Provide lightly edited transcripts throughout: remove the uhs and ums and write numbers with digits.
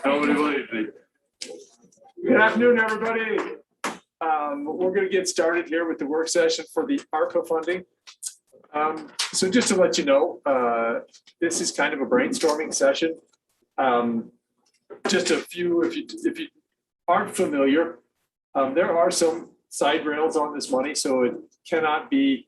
Nobody believes me. Good afternoon, everybody. We're going to get started here with the work session for the ARPA funding. So just to let you know, this is kind of a brainstorming session. Just a few, if you aren't familiar, there are some side rails on this money, so it cannot be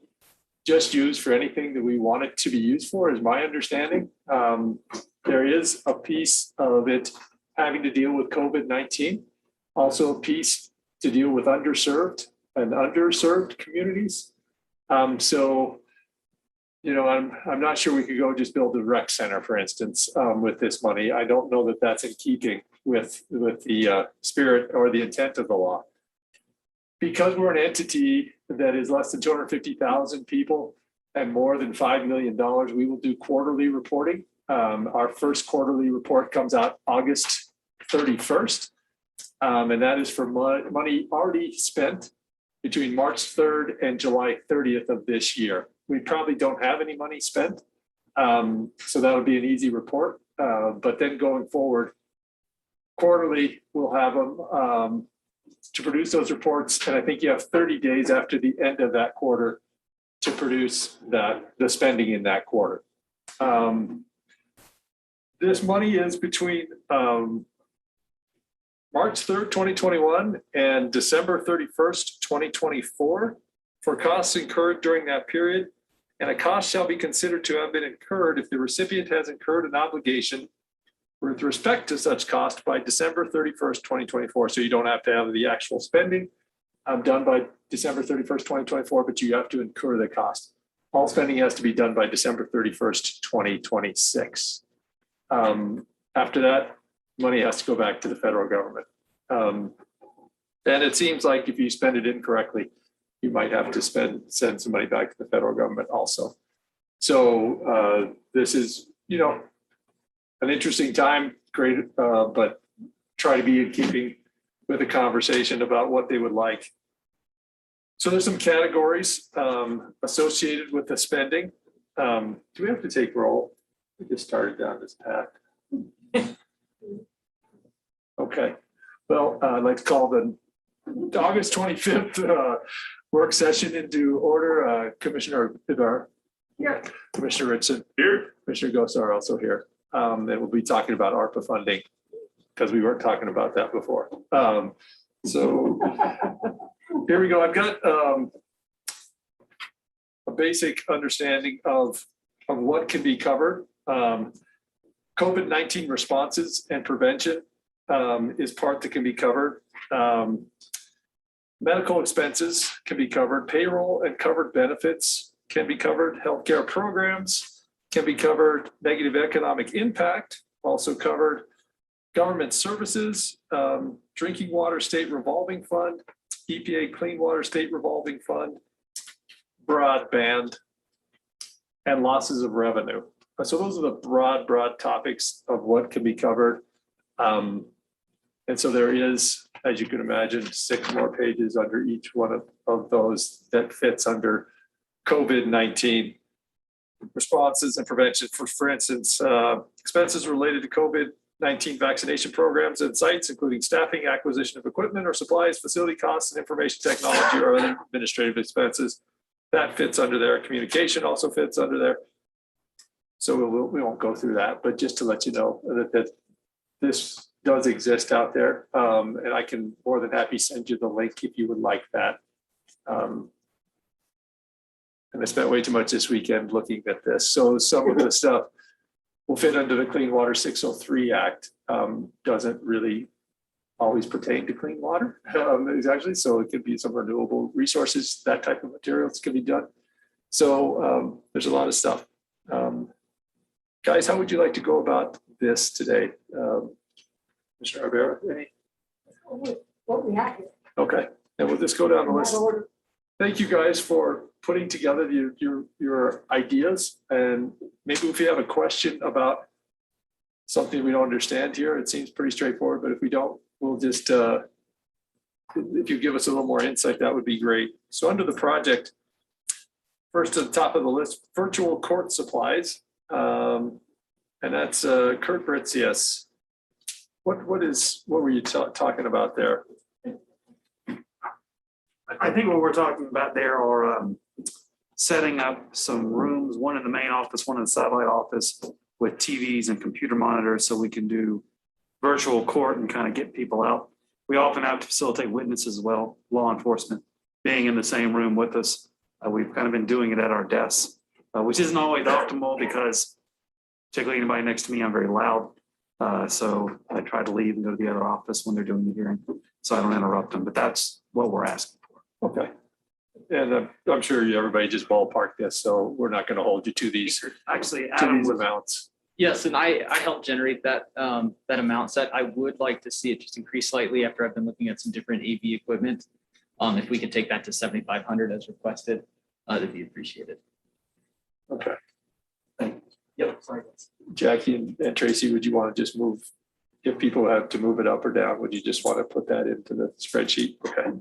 just used for anything that we want it to be used for, is my understanding. There is a piece of it having to deal with COVID-19, also a piece to deal with underserved communities. So, you know, I'm not sure we could go just build a rec center, for instance, with this money. I don't know that that's in keeping with the spirit or the intent of the law. Because we're an entity that is less than 250,000 people and more than $5 million, we will do quarterly reporting. Our first quarterly report comes out August 31st, and that is for money already spent between March 3rd and July 30th of this year. We probably don't have any money spent, so that'll be an easy report. But then going forward, quarterly, we'll have them to produce those reports, and I think you have 30 days after the end of that quarter to produce the spending in that quarter. This money is between March 3rd, 2021 and December 31st, 2024 for costs incurred during that period. And a cost shall be considered to have been incurred if the recipient has incurred an obligation with respect to such cost by December 31st, 2024. So you don't have to have the actual spending done by December 31st, 2024, but you have to incur the cost. All spending has to be done by December 31st, 2026. After that, money has to go back to the federal government. And it seems like if you spend it incorrectly, you might have to send some money back to the federal government also. So this is, you know, an interesting time, great, but try to be in keeping with the conversation about what they would like. So there's some categories associated with the spending. Do we have to take roll? We just started down this path. Okay. Well, I'd like to call the August 25th work session into order. Commissioner Ibar. Here. Commissioner Ritson. Here. Commissioner Gosar also here. And we'll be talking about ARPA funding because we weren't talking about that before. So here we go. I've got a basic understanding of what can be covered. COVID-19 responses and prevention is part that can be covered. Medical expenses can be covered. Payroll and covered benefits can be covered. Healthcare programs can be covered. Negative economic impact also covered. Government services, drinking water state revolving fund, EPA clean water state revolving fund, broadband, and losses of revenue. So those are the broad topics of what can be covered. And so there is, as you can imagine, 6 more pages under each one of those that fits under COVID-19 responses and prevention. For instance, expenses related to COVID-19 vaccination programs and sites, including staffing, acquisition of equipment or supplies, facility costs, and information technology or other administrative expenses. That fits under there. Communication also fits under there. So we won't go through that, but just to let you know that this does exist out there. And I can more than happy send you the link if you would like that. And I spent way too much this weekend looking at this. So some of the stuff will fit under the Clean Water 603 Act. Doesn't really always pertain to clean water, exactly. So it could be some renewable resources, that type of materials can be done. So there's a lot of stuff. Guys, how would you like to go about this today? Mr. Arbera, any? What we have here. Okay, and we'll just go down the list. Thank you guys for putting together your ideas, and maybe if you have a question about something we don't understand here, it seems pretty straightforward, but if we don't, we'll just, if you give us a little more insight, that would be great. So under the project, First to the top of the list, virtual court supplies. And that's Kurt Britzias. What were you talking about there? I think what we're talking about there are setting up some rooms, one in the main office, one in the satellite office with TVs and computer monitors so we can do virtual court and kind of get people out. We often have to facilitate witnesses as well, law enforcement being in the same room with us. We've kind of been doing it at our desks, which isn't always optimal because particularly anybody next to me, I'm very loud. So I try to leave and go to the other office when they're doing the hearing so I don't interrupt them, but that's what we're asking for. Okay. And I'm sure everybody just ballparked this, so we're not going to hold you to these Actually, Adam was amounts. Yes, and I helped generate that amount set. I would like to see it just increase slightly after I've been looking at some different AV equipment. If we could take that to 7,500 as requested, that'd be appreciated. Okay. Yep. Sorry. Jackie and Tracy, would you want to just move, if people have to move it up or down, would you just want to put that into the spreadsheet? Okay.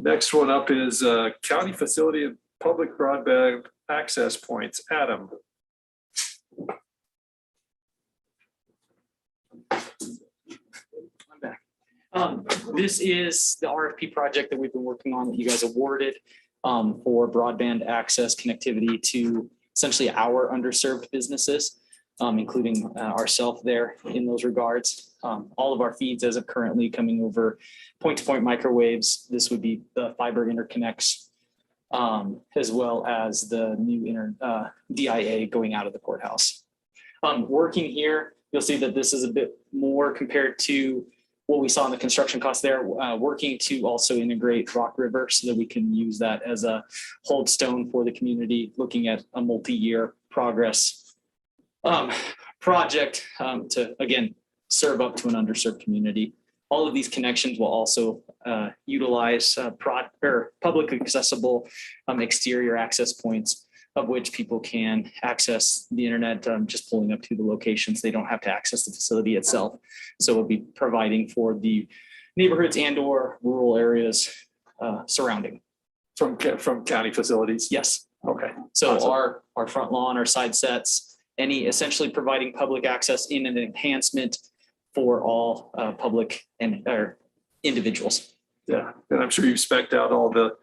Next one up is county facility and public broadband access points. Adam. I'm back. This is the RFP project that we've been working on that you guys awarded for broadband access connectivity to essentially our underserved businesses, including ourselves there in those regards. All of our feeds as of currently coming over point-to-point microwaves. This would be the fiber interconnects, as well as the new DIA going out of the courthouse. Working here, you'll see that this is a bit more compared to what we saw in the construction cost there, working to also integrate Rock River so that we can use that as a hold stone for the community, looking at a multi-year progress project to, again, serve up to an underserved community. All of these connections will also utilize public accessible exterior access points of which people can access the internet just pulling up to the locations. They don't have to access the facility itself. So we'll be providing for the neighborhoods and or rural areas surrounding. From county facilities? Yes. Okay. So Awesome. our front lawn, our side sets, any essentially providing public access in an enhancement for all public and individuals. Yeah, and I'm sure you've spec'd out all the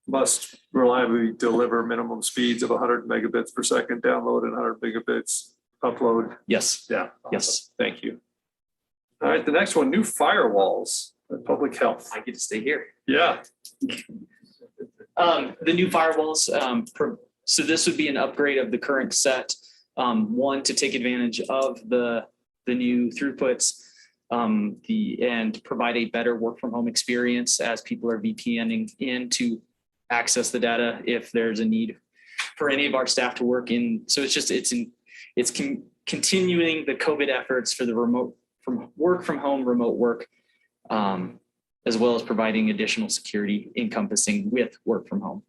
must reliably deliver minimum speeds of 100 megabits per second download and 100 megabits upload. Yes. Yeah. Yes. Thank you. All right, the next one, new firewalls and public health. I get to stay here. Yeah. The new firewalls, so this would be an upgrade of the current set. One, to take advantage of the new throughputs and provide a better work from home experience as people are VPNing in to access the data if there's a need for any of our staff to work in. So it's continuing the COVID efforts for the work from home, remote work, as well as providing additional security encompassing with work from home.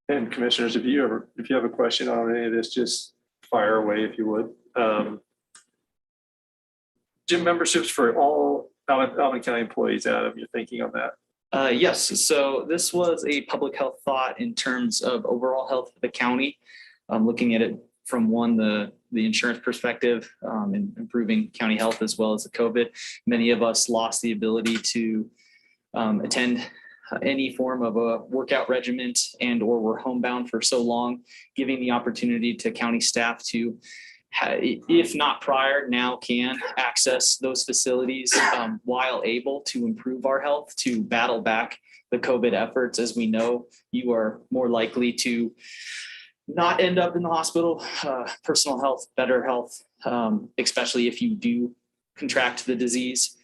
And commissioners, if you have a question on any of this, just fire away if you would. Gym memberships for all Albany County employees, Adam, you're thinking on that? Yes, so this was a public health thought in terms of overall health of the county. Looking at it from the insurance perspective and improving county health as well as the COVID. Many of us lost the ability to attend any form of a workout regimen and or were homebound for so long, giving the opportunity to county staff to, if not prior, now can access those facilities while able to improve our health, to battle back the COVID efforts. As we know, you are more likely to not end up in the hospital, personal health, better health, especially if you do contract the disease.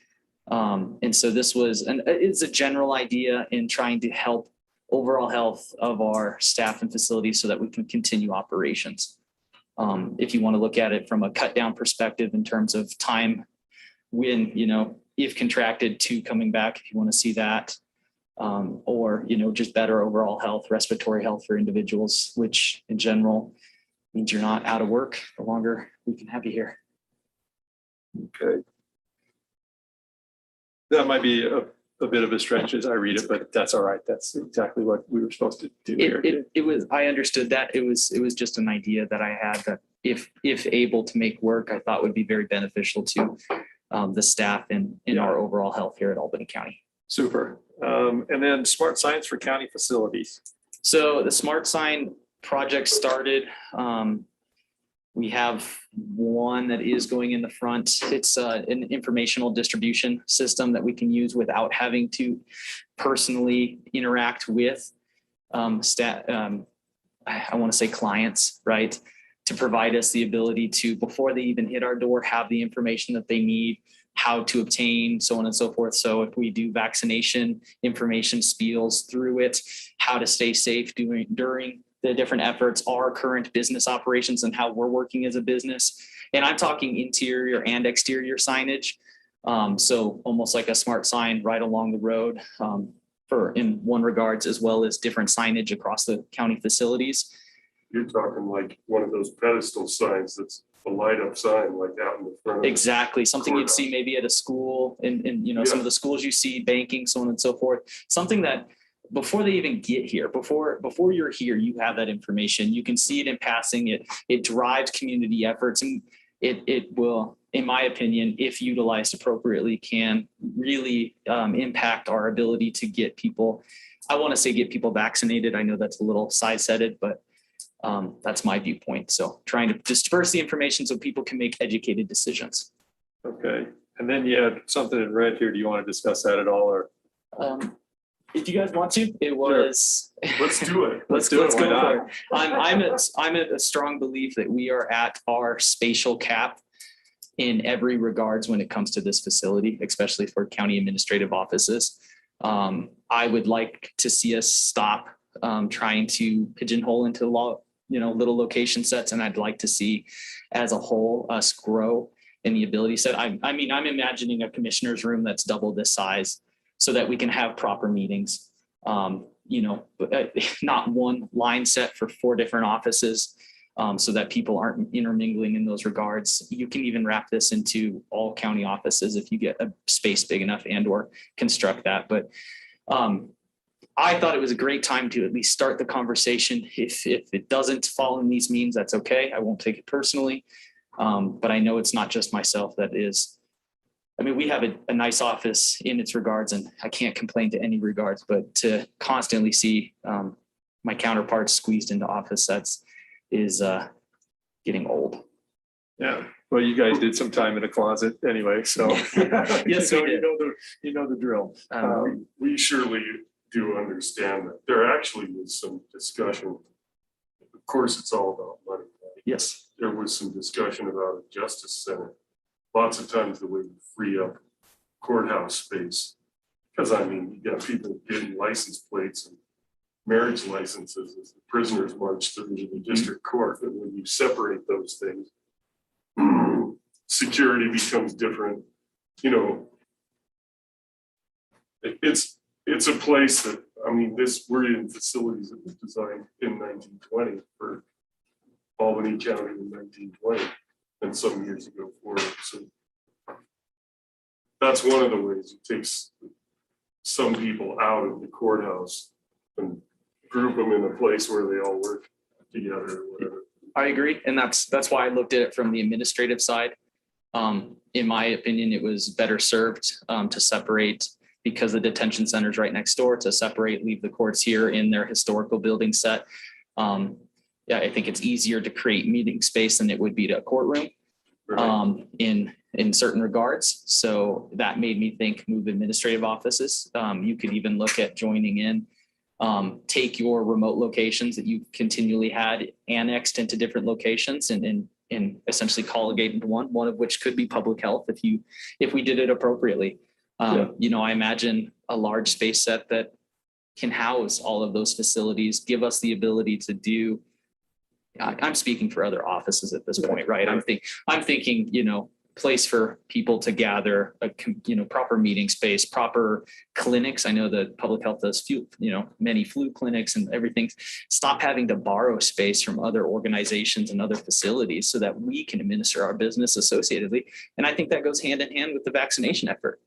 And so this it's a general idea in trying to help overall health of our staff and facilities so that we can continue operations. If you want to look at it from a cut down perspective in terms of time when, if contracted to coming back, if you want to see that, or, just better overall health, respiratory health for individuals, which in general means you're not out of work the longer we can have you here. Okay. That might be a bit of a stretch as I read it, but that's all right. That's exactly what we were supposed to do here. It was, I understood that. It was just an idea that I had that if able to make work, I thought would be very beneficial to the staff and in our overall health here at Albany County. Super. And then smart signs for county facilities. So the smart sign project started. We have one that is going in the front. It's an informational distribution system that we can use without having to personally interact with I want to say clients, right? To provide us the ability to, before they even hit our door, have the information that they need, how to obtain, so on and so forth. So if we do vaccination information spiels through it, how to stay safe during the different efforts, our current business operations and how we're working as a business. And I'm talking interior and exterior signage. So almost like a smart sign right along the road for in one regards, as well as different signage across the county facilities. You're talking like one of those pedestal signs that's a light up sign like out in the front. Exactly. Something you'd see maybe at a school and some of the schools you see, banking, so on and so forth. Something that before they even get here, before you're here, you have that information. You can see it in passing. It drives community efforts, and it will, in my opinion, if utilized appropriately, can really impact our ability to get people, I want to say get people vaccinated. I know that's a little side-setted, but that's my viewpoint. So trying to disperse the information so people can make educated decisions. Okay. And then you had something in red here. Do you want to discuss that at all, or? If you guys want to, it was. Let's do it. Let's do it. Why go not? for it. I'm a strong belief that we are at our spatial cap in every regards when it comes to this facility, especially for county administrative offices. I would like to see us stop trying to pigeonhole into little location sets, and I'd like to see as a whole us grow in the ability set. I'm imagining a commissioner's room that's double this size so that we can have proper meetings. Not one line set for 4 different offices, so that people aren't intermingling in those regards. You can even wrap this into all county offices if you get a space big enough and or construct that. But I thought it was a great time to at least start the conversation. If it doesn't fall in these means, that's okay. I won't take it personally. But I know it's not just myself that is. I mean, we have a nice office in its regards, and I can't complain to any regards, but to constantly see my counterparts squeezed into office sets is getting old. Yeah. Well, you guys did some time in a closet anyway, so Yes, we did. You know the drill. We surely do understand that there actually was some discussion. Of course, it's all about money. Right? Yes. There was some discussion about a justice center. Lots of times the way we free up courthouse space, because you got people getting license plates and marriage licenses as the prisoners march through the district court. And when you separate those things, security becomes different. It's a place that, we're in facilities that was designed in 1920 for Albany County in 1920 and some years ago forward. So that's one of the ways it takes some people out of the courthouse and group them in a place where they all work together or whatever. I agree. And that's why I looked at it from the administrative side. In my opinion, it was better served to separate, because the detention center is right next door, to separate, leave the courts here in their historical building set. I think it's easier to create meeting space than it would be to a courtroom in certain regards. So that made me think move administrative offices. You could even look at joining in, take your remote locations that you've continually had annexed into different locations and essentially colligate into one of which could be public health if we did it appropriately. I imagine a large space set that can house all of those facilities, give us the ability to do. I'm speaking for other offices at this point, right? I'm thinking, place for people to gather, proper meeting space, proper clinics. I know that public health does many flu clinics and everything. Stop having to borrow space from other organizations and other facilities so that we can administer our business associatedly. And I think that goes hand in hand with the vaccination effort.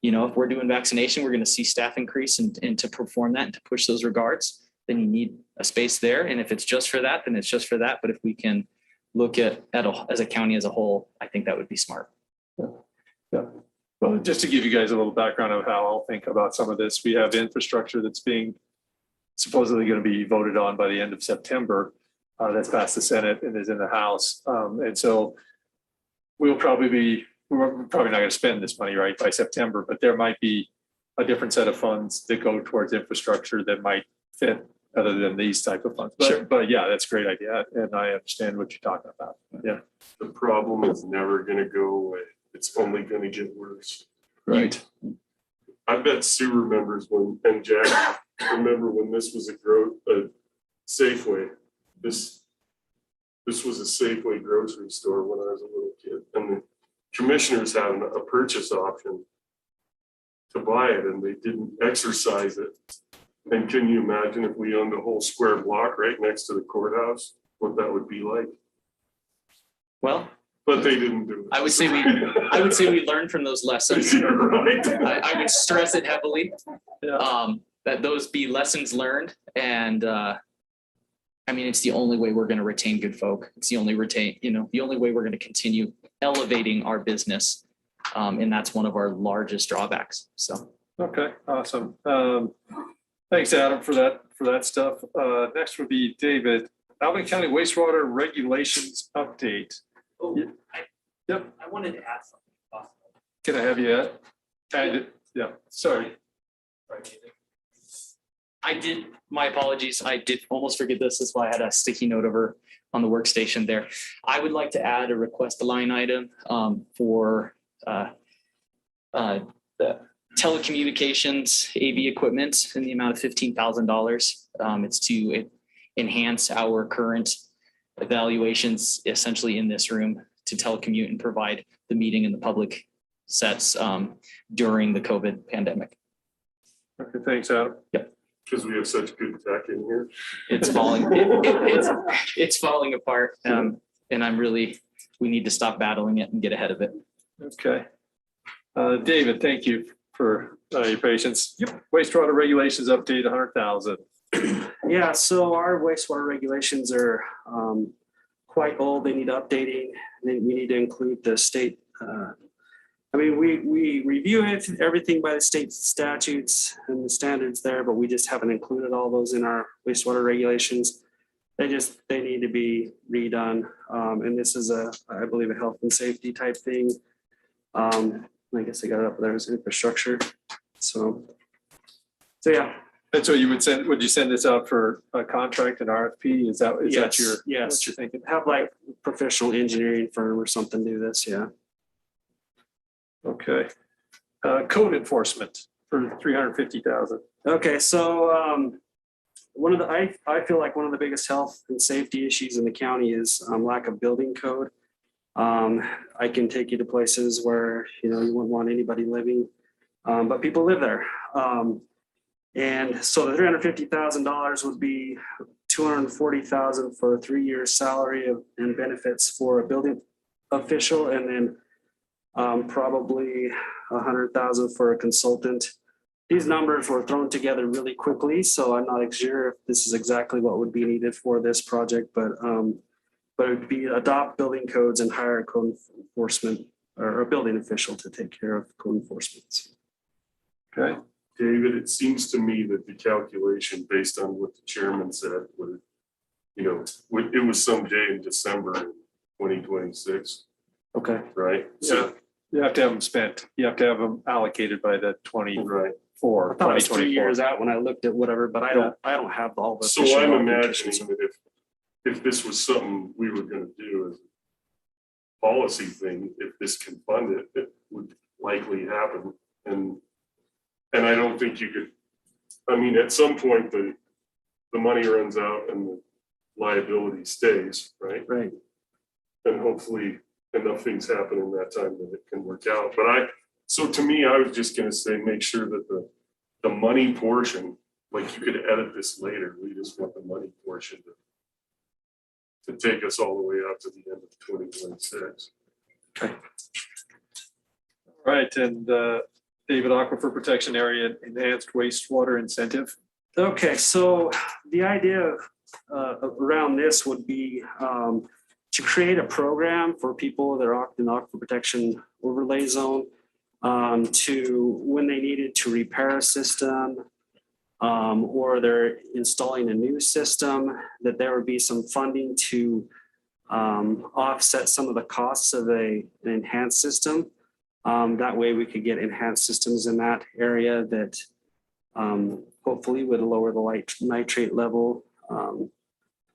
if we're doing vaccination, we're going to see staff increase and to perform that and to push those regards, then you need a space there. And if it's just for that, then it's just for that. But if we can look at as a county as a whole, I think that would be smart. Yeah. Well, just to give you guys a little background of how I'll think about some of this, we have infrastructure that's being supposedly going to be voted on by the end of September. That's passed the Senate and is in the House. And so we're probably not going to spend this money right by September, but there might be a different set of funds that go towards infrastructure that might fit other than these type of funds. But yeah, that's a great idea. And I understand what you're talking about. Yeah. The problem is never gonna go away. It's only gonna get worse. Right. I bet Sue remembers and Jack remember when this was a Safeway. This was a Safeway grocery store when I was a little kid, and the commissioners had a purchase option to buy it, and they didn't exercise it. And can you imagine if we owned a whole square block right next to the courthouse, what that would be like? Well, but they didn't do it. I would say we learned from those lessons. Right. I would stress it heavily. Yeah. That those be lessons learned. And it's the only way we're going to retain good folk. It's the only the only way we're going to continue elevating our business. And that's one of our largest drawbacks. So. Okay, awesome. Thanks, Adam, for that stuff. Next would be David. Albany County wastewater regulations update. Oh, Yep. I wanted to add something. Can I have you add it? Yeah, sorry. My apologies. I did almost forget this. That's why I had a sticky note over on the workstation there. I would like to add a request line item for the telecommunications AV equipment in the amount of $15,000. It's to enhance our current evaluations essentially in this room to telecommute and provide the meeting and the public sets during the COVID pandemic. Okay, thanks, Adam. Yep. Because we have such good tech in here. It's falling. It's falling apart. And we need to stop battling it and get ahead of it. Okay. David, thank you for your patience. Yep. Wastewater regulations update 100,000. Yeah, so our wastewater regulations are quite old. They need updating. We need to include the state. We review everything by the state statutes and the standards there, but we just haven't included all those in our wastewater regulations. They need to be redone. And this is I believe a health and safety type thing. I guess I got it up there as infrastructure. So yeah. And so would you send this out for a contract and RFP? Is that what you're thinking? Have like professional engineering firm or something do this, yeah. Okay. Code enforcement for 350,000. Okay, so I feel like one of the biggest health and safety issues in the county is lack of building code. I can take you to places where you wouldn't want anybody living, but people live there. And so the $350,000 would be $240,000 for a 3-year salary and benefits for a building official, and then probably $100,000 for a consultant. These numbers were thrown together really quickly, so I'm not sure if this is exactly what would be needed for this project, but it would be adopt building codes and hire a code enforcement or a building official to take care of code enforcement. Okay. David, it seems to me that the calculation based on what the chairman said was, it was some day in December 2026. Okay. Right? So you have to have them spent. You have to have them allocated by the 24. I thought it was 3 years out when I looked at whatever, but I don't have all the. So I'm imagining that if this was something we were going to do as a policy thing, if this can fund it, it would likely happen. And I don't think you could, at some point the money runs out and the liability stays, right? Right. And hopefully enough things happen in that time that it can work out. But so to me, I was just gonna say, make sure that the money portion, like you could edit this later, we just want the money portion to take us all the way out to the end of 2026. Okay. All right, and David, Aquifer Protection Area Enhanced Wastewater Incentive. Okay, so the idea around this would be to create a program for people that are in the Aquifer Protection Overlay Zone to, when they needed to repair a system or they're installing a new system, that there would be some funding to offset some of the costs of an enhanced system. That way we could get enhanced systems in that area that hopefully would lower the nitrate level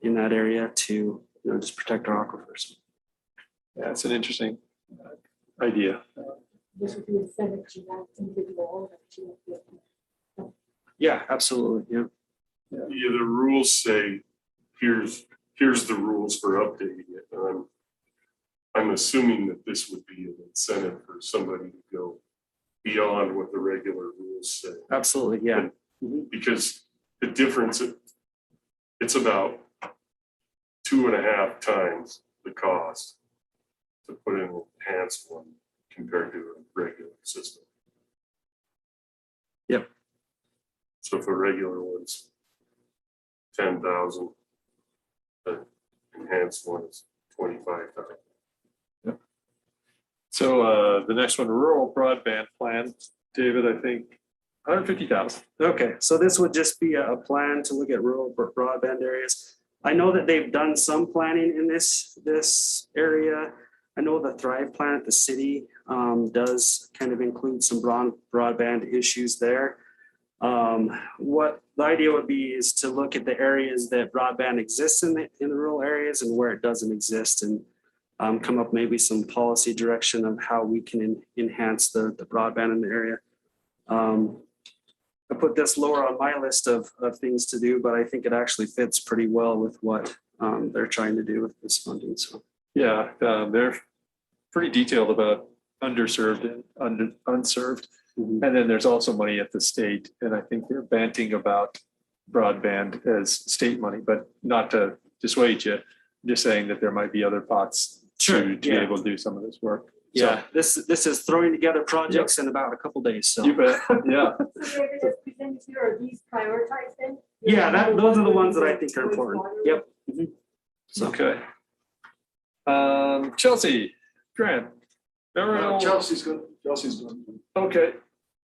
in that area to just protect our aquifers. Yeah, it's an interesting idea. This would be a Senate to that individual. Yeah, absolutely. Yeah. Yeah, the rules say, here's the rules for updating it. I'm assuming that this would be an incentive for somebody to go beyond what the regular rules say. Absolutely. Yeah. Because the difference, it's about 2.5 times the cost to put in an enhanced one compared to a regular system. Yep. So if a regular one's 10,000, the enhanced one is 25,000. So the next one, rural broadband plan, David, I think 150,000. Okay, so this would just be a plan to look at rural broadband areas. I know that they've done some planning in this area. I know the Thrive plan at the city does kind of include some broadband issues there. What the idea would be is to look at the areas that broadband exists in the rural areas and where it doesn't exist, and come up maybe some policy direction of how we can enhance the broadband in the area. I put this lower on my list of things to do, but I think it actually fits pretty well with what they're trying to do with this funding. So Yeah, they're pretty detailed about underserved and unserved. And then there's also money at the state, and I think they're banting about broadband as state money, but not to dissuade you, just saying that there might be other pots to be able to do some of this work. yeah, this is throwing together projects in about a couple days. So You bet, yeah. So David, as presented here, are these prioritized then? yeah, those are the ones that I think are important. Yep. So Okay. Chelsea, Grant. Aerial, Chelsea's good. okay,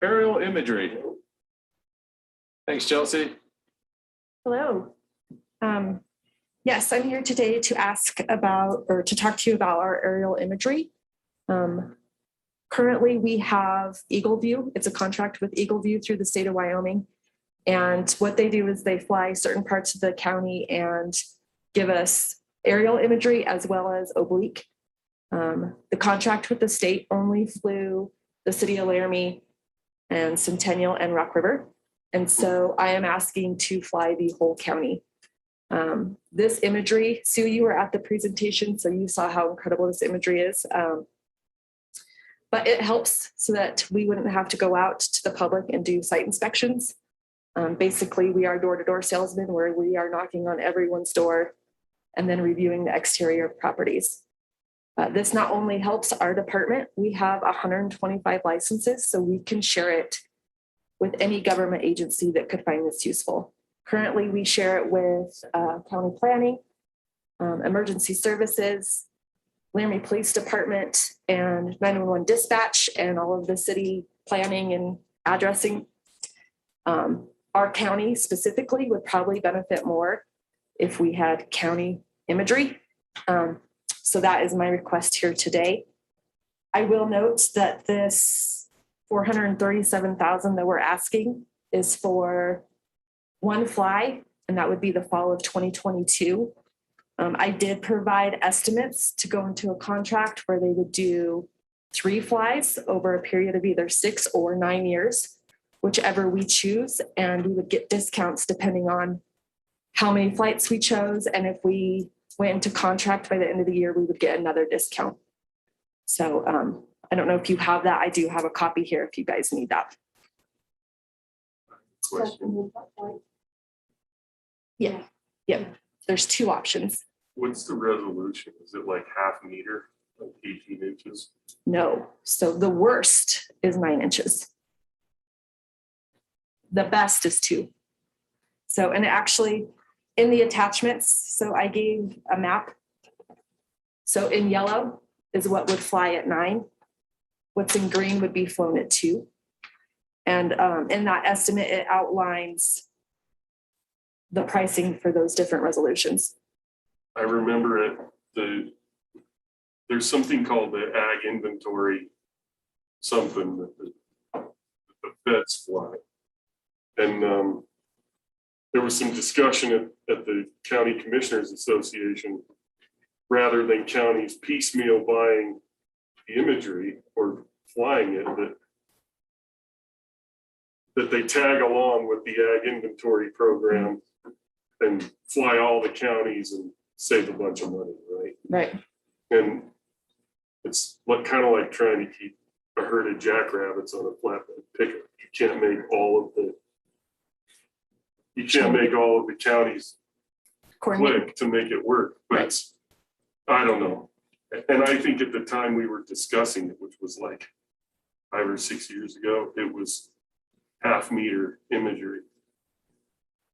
aerial imagery. Thanks, Chelsea. Hello. Yes, I'm here today to ask about, or to talk to you about our aerial imagery. Currently, we have Eagle View. It's a contract with Eagle View through the state of Wyoming. And what they do is they fly certain parts of the county and give us aerial imagery as well as oblique. The contract with the state only flew the city of Laramie and Centennial and Rock River. And so I am asking to fly the whole county. This imagery, Sue, you were at the presentation, so you saw how incredible this imagery is. But it helps so that we wouldn't have to go out to the public and do site inspections. Basically, we are door-to-door salesmen where we are knocking on everyone's door and then reviewing the exterior properties. This not only helps our department, we have 125 licenses, so we can share it with any government agency that could find this useful. Currently, we share it with county planning, emergency services, Laramie Police Department, and 911 dispatch, and all of the city planning and addressing. Our county specifically would probably benefit more if we had county imagery. So that is my request here today. I will note that this $437,000 that we're asking is for one fly, and that would be the fall of 2022. I did provide estimates to go into a contract where they would do 3 flies over a period of either 6 or 9 years, whichever we choose, and we would get discounts depending on how many flights we chose, and if we went into contract by the end of the year, we would get another discount. So I don't know if you have that. I do have a copy here if you guys need that. Question. Yeah. There's 2 options. What's the resolution? Is it like 1/2 meter, like 18 inches? No. So the worst is 9 inches. the best is 2. So, and actually in the attachments, so I gave a map. So in yellow is what would fly at 9. What's in green would be flown at 2. And in that estimate, it outlines the pricing for those different resolutions. I remember there's something called the ag inventory, something that the feds fly. And there was some discussion at the County Commissioners Association, rather than counties piecemeal buying the imagery or flying it, that they tag along with the ag inventory program and fly all the counties and save a bunch of money, right? Right. And it's kind of like trying to keep a herd of jackrabbits on a flatbed pickup. You can't make all of the counties click to make it work, but it's, I don't know. And I think at the time we were discussing it, which was like 5 or 6 years ago, it was half-meter imagery.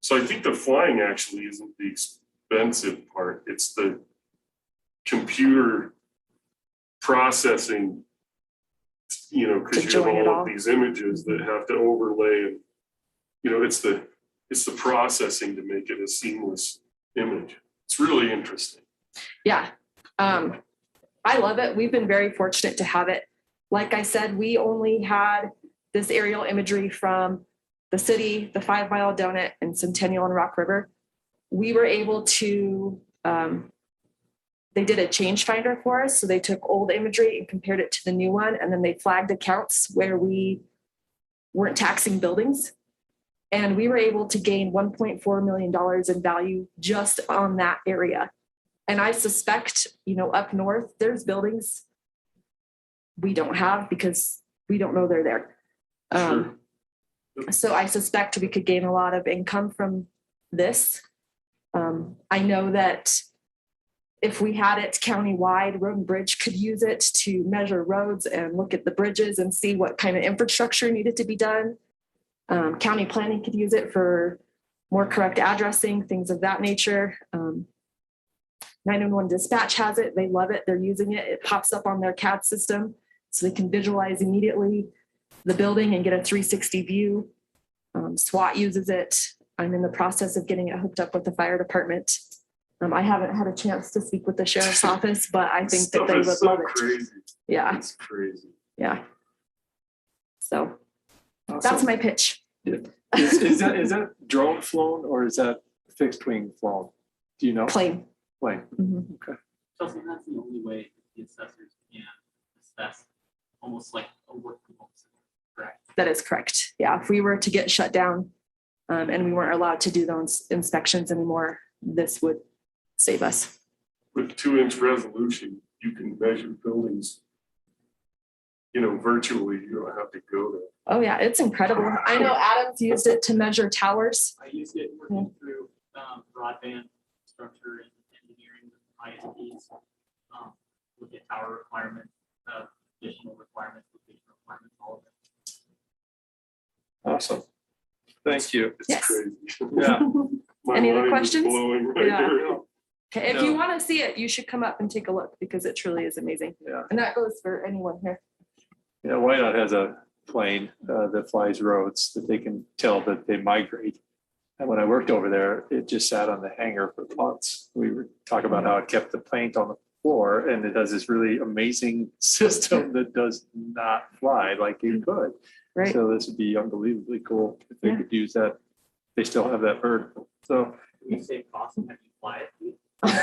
So I think the flying actually isn't the expensive part. It's the computer processing, because you have all of these images that have to overlay, and it's the processing to make it a seamless image. It's really interesting. Yeah. I love it. We've been very fortunate to have it. Like I said, we only had this aerial imagery from the city, the 5 Mile Donut, and Centennial and Rock River. We were able to, they did a change finder for us. So they took old imagery and compared it to the new one. And then they flagged accounts where we weren't taxing buildings. And we were able to gain $1.4 million in value just on that area. And I suspect, up north, there's buildings we don't have because we don't know they're there. Sure. So I suspect we could gain a lot of income from this. I know that if we had it countywide, Road and Bridge could use it to measure roads and look at the bridges and see what kind of infrastructure needed to be done. County planning could use it for more correct addressing, things of that nature. 911 dispatch has it. They love it. They're using it. It pops up on their CAD system so they can visualize immediately the building and get a 360 view. SWAT uses it. I'm in the process of getting it hooked up with the fire department. I haven't had a chance to speak with the sheriff's office, but I think that they would love it. Crazy. Yeah. It's crazy. Yeah. So Awesome. that's my pitch. Is that drone flown or is that fixed wing flown? Do you know? Plane. Plane. Mhm. Okay. Chelsea, that's the only way the assessors can assess almost like a work from home system, correct? That is correct. Yeah. If we were to get shut down and we weren't allowed to do those inspections anymore, this would save us. With 2-inch resolution, you can measure buildings, virtually. You don't have to go there. Oh yeah, it's incredible. I know Adam's used it to measure towers. I used it working through broadband structure and engineering with ISPs, look at tower requirements, additional requirements, location requirements, all of it. Awesome. Thank you. It's Yes. crazy. Yeah. My Any other mind is questions? blowing right Yeah. there. Okay, if No. you want to see it, you should come up and take a look because it truly is amazing. Yeah. And that goes for anyone here. Yeah. Wyandotte has a plane that flies roads that they can tell that they migrate. And when I worked over there, it just sat on the hangar for months. We were talking about how it kept the paint on the floor, and it has this really amazing system that does not fly like it could. Right. So this would be unbelievably cool if they Yeah. could use that. They still have that bird. So You save costs and have you fly it. There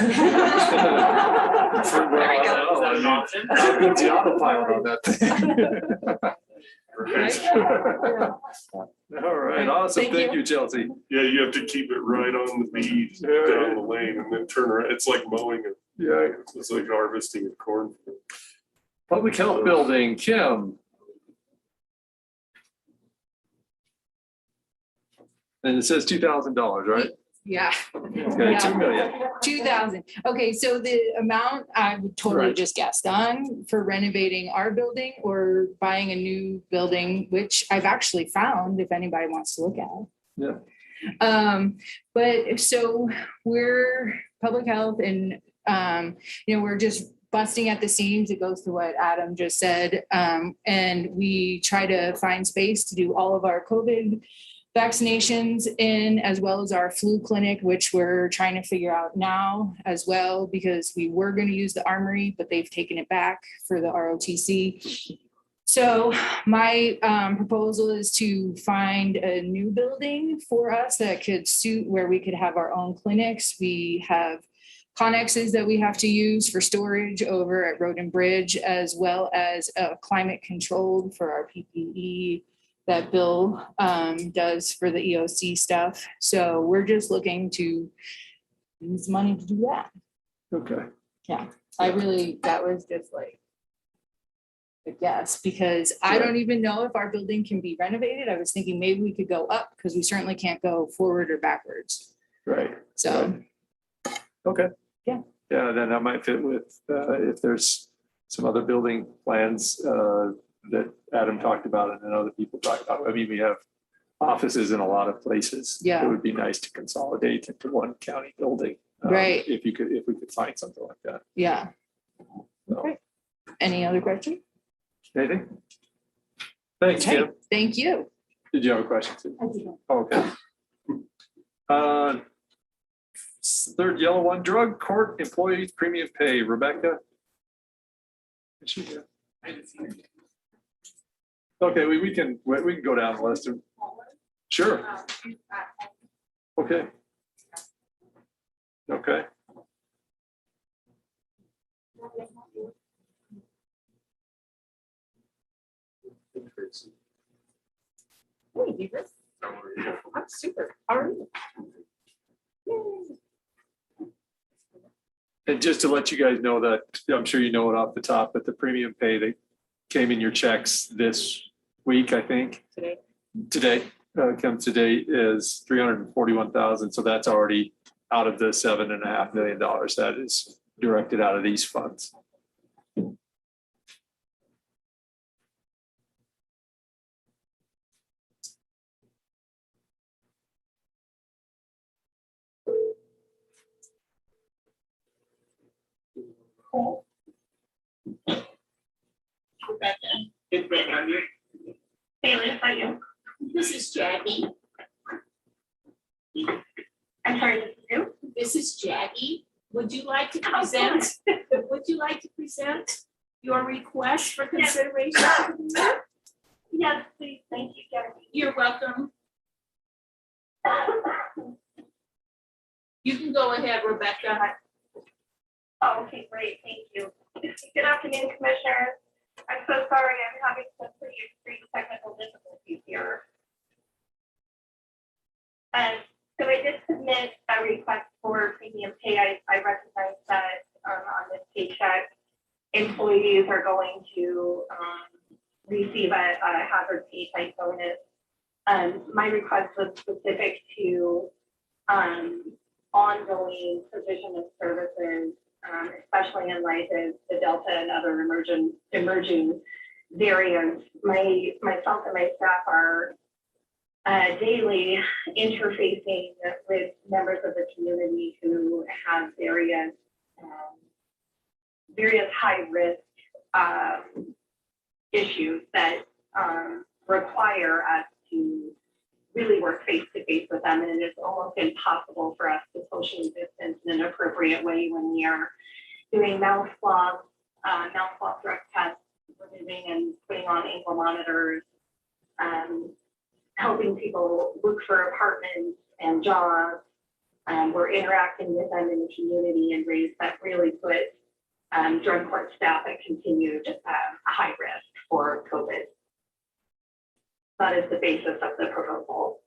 you go. Is that an option? How good's the autopilot on that thing? Right? Yeah. All right, awesome. Thank Thank you. you, Chelsea. Yeah, you have to keep it right on the bead down the lane and then turn around. It's like mowing it. Yeah. It's like harvesting a cornfield. Public Health Building, Kim. And it says $2,000, right? Yeah, Okay, 2 million. 2,000. Okay, so the amount I would totally Right. just guessed on for renovating our building or buying a new building, which I've actually found if anybody wants to look at. Yeah. But so we're public health and, we're just busting at the seams. It goes to what Adam just said. And we try to find space to do all of our COVID vaccinations in, as well as our flu clinic, which we're trying to figure out now as well, because we were going to use the armory, but they've taken it back for the ROTC. So my proposal is to find a new building for us that could suit where we could have our own clinics. We have connexes that we have to use for storage over at Road and Bridge, as well as climate controlled for our PPE that Bill does for the EOC stuff. So we're just looking to use money to do that. Okay. Yeah, that was just like a guess, because I don't even know if our building can be renovated. I was thinking maybe we could go up, because we certainly can't go forward or backwards. Right. So, Okay. Yeah. Yeah, then that might fit with, if there's some other building plans that Adam talked about and other people talked about. I mean, we have offices in a lot of places. Yeah. It would be nice to consolidate into one county building. Right. If we could find something like that. yeah. So, Okay. Any other questions? anything? Thanks, Okay, Kim. thank you. Did you have a question too? I do. Okay. Third yellow one, drug court employees premium pay, Rebecca. Is she here? Okay, we can go down the list. Sure. Okay. Okay. I'm super. All right. And just to let you guys know that, I'm sure you know it off the top, but the premium pay that came in your checks this week, I think. Today comes today is 341,000. So that's already out of the $7.5 million that is directed out of these funds. Bailey, how are you? This is Jackie. I'm sorry, this is who? This is Jackie. Would you like to present? Would you like to present your request for consideration? Yes, please. Thank you, Jackie. You're welcome. You can go ahead, Rebecca. Oh, okay, great. Thank you. Good afternoon, Commissioners. I'm so sorry. I'm having some pretty extreme technical difficulties here. So I did submit a request for premium pay. I recognize that on this paycheck, employees are going to receive a hazard pay type bonus. My request was specific to ongoing provision of services, especially in light of the Delta and other emerging variants. Myself and my staff are daily interfacing with members of the community who have various high risk issues that require us to really work face to face with them, and it is almost impossible for us to socially distance in an appropriate way when we are doing mouth swab drug tests, removing and putting on ankle monitors, helping people look for apartments and jobs. We're interacting with them in the community in ways that really put drug court staff at continued high risk for COVID. That is the basis of the proposal.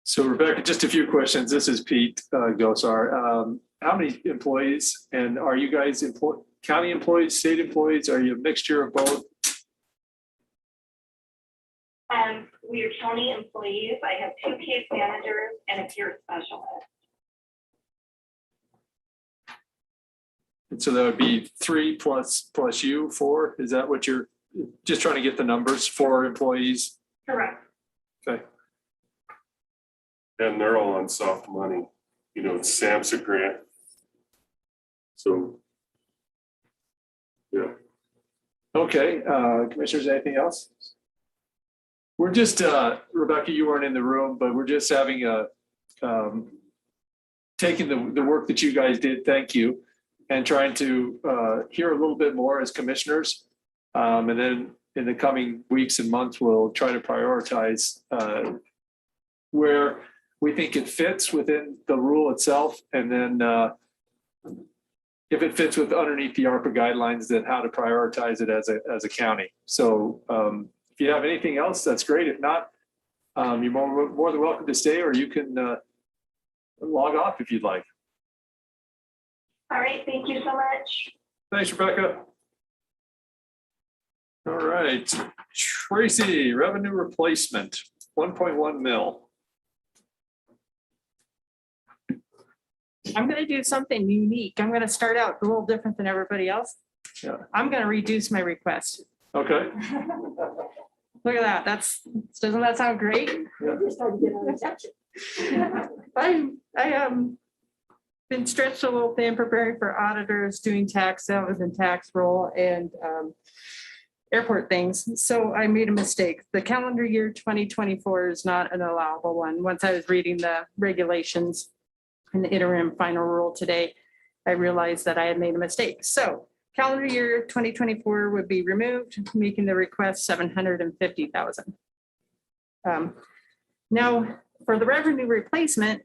So Rebecca, just a few questions. This is Pete Gosar. How many employees, and are you guys county employees, state employees? Are you a mixture of both? We are county employees. I have 2 case managers and a peer specialist. And so that would be 3 plus you, 4. Is that what you're just trying to get the numbers for employees? Correct. Okay. And they're all on soft money, you know, it's SAMHSA grant. So. Yeah. Okay, commissioners, anything else? We're just, Rebecca, you weren't in the room, but we're just having taking the work that you guys did, thank you, and trying to hear a little bit more as commissioners. And then in the coming weeks and months, we'll try to prioritize where we think it fits within the rule itself. And then if it fits with underneath the ARPA guidelines, then how to prioritize it as a county. So if you have anything else, that's great. If not, you're more than welcome to stay, or you can log off if you'd like. All right, thank you so much. Thanks, Rebecca. All right, Tracy, revenue replacement, 1.1 mil. I'm going to do something unique. I'm going to start out a little different than everybody else. Yeah. I'm going to reduce my request. Okay. Look at that. Doesn't that sound great? We're starting to get our attention. I been stretched a little thin preparing for auditors, doing tax sales and tax roll and airport things. So I made a mistake. The calendar year 2024 is not an allowable one. Once I was reading the regulations and the interim final rule today, I realized that I had made a mistake. So calendar year 2024 would be removed, making the request 750,000. Now for the revenue replacement,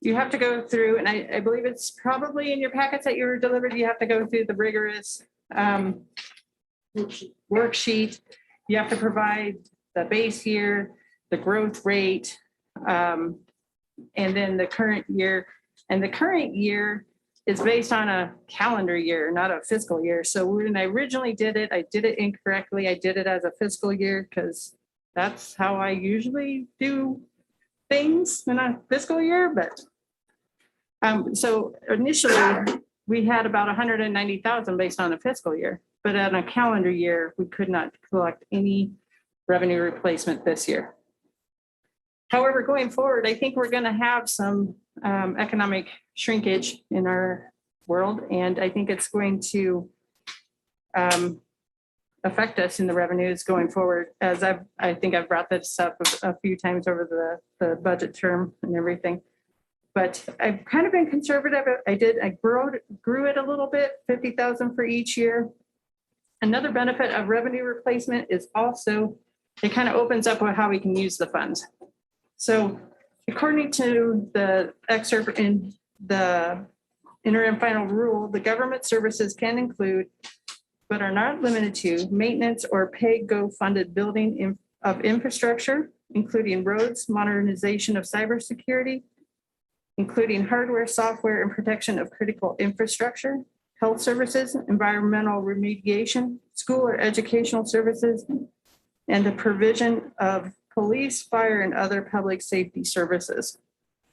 you have to go through, and I believe it's probably in your packets that you were delivered, you have to go through the rigorous worksheet. You have to provide the base year, the growth rate, and then the current year. And the current year is based on a calendar year, not a fiscal year. So when I originally did it, I did it incorrectly. I did it as a fiscal year because that's how I usually do things in a fiscal year. But so initially we had about 190,000 based on a fiscal year, but on a calendar year, we could not collect any revenue replacement this year. However, going forward, I think we're going to have some economic shrinkage in our world, and I think it's going to affect us in the revenues going forward. As I think I've brought this up a few times over the budget term and everything. But I've kind of been conservative. I grew it a little bit, 50,000 for each year. Another benefit of revenue replacement is also it kind of opens up how we can use the funds. So according to the excerpt in the interim final rule, the government services can include, but are not limited to, maintenance or pay-go funded building of infrastructure, including roads, modernization of cybersecurity, including hardware, software, and protection of critical infrastructure, health services, environmental remediation, school or educational services, and the provision of police, fire, and other public safety services.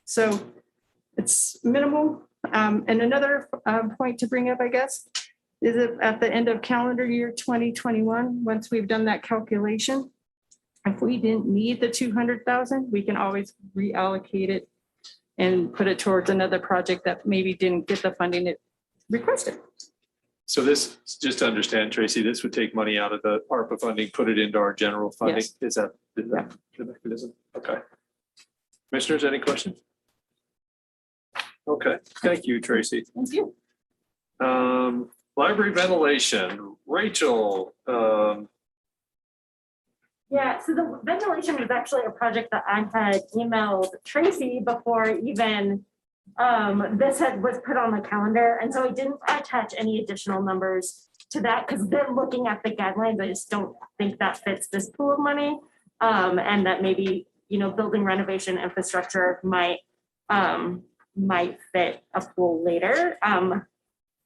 So it's minimal. And another point to bring up, I guess, is that at the end of calendar year 2021, once we've done that calculation, if we didn't need the 200,000, we can always reallocate it and put it towards another project that maybe didn't get the funding it requested. So this, just to understand, Tracy, this would take money out of the ARPA funding, put it into our general funding. Yes. Is that the mechanism? Okay. Commissioners, any questions? Okay, thank you, Tracy. Thank you. Library ventilation, Rachel. Yeah, so the ventilation was actually a project that I had emailed Tracy before even this was put on the calendar. And so I didn't attach any additional numbers to that because they're looking at the guidelines. I just don't think that fits this pool of money. And that maybe, building renovation infrastructure might fit a pool later.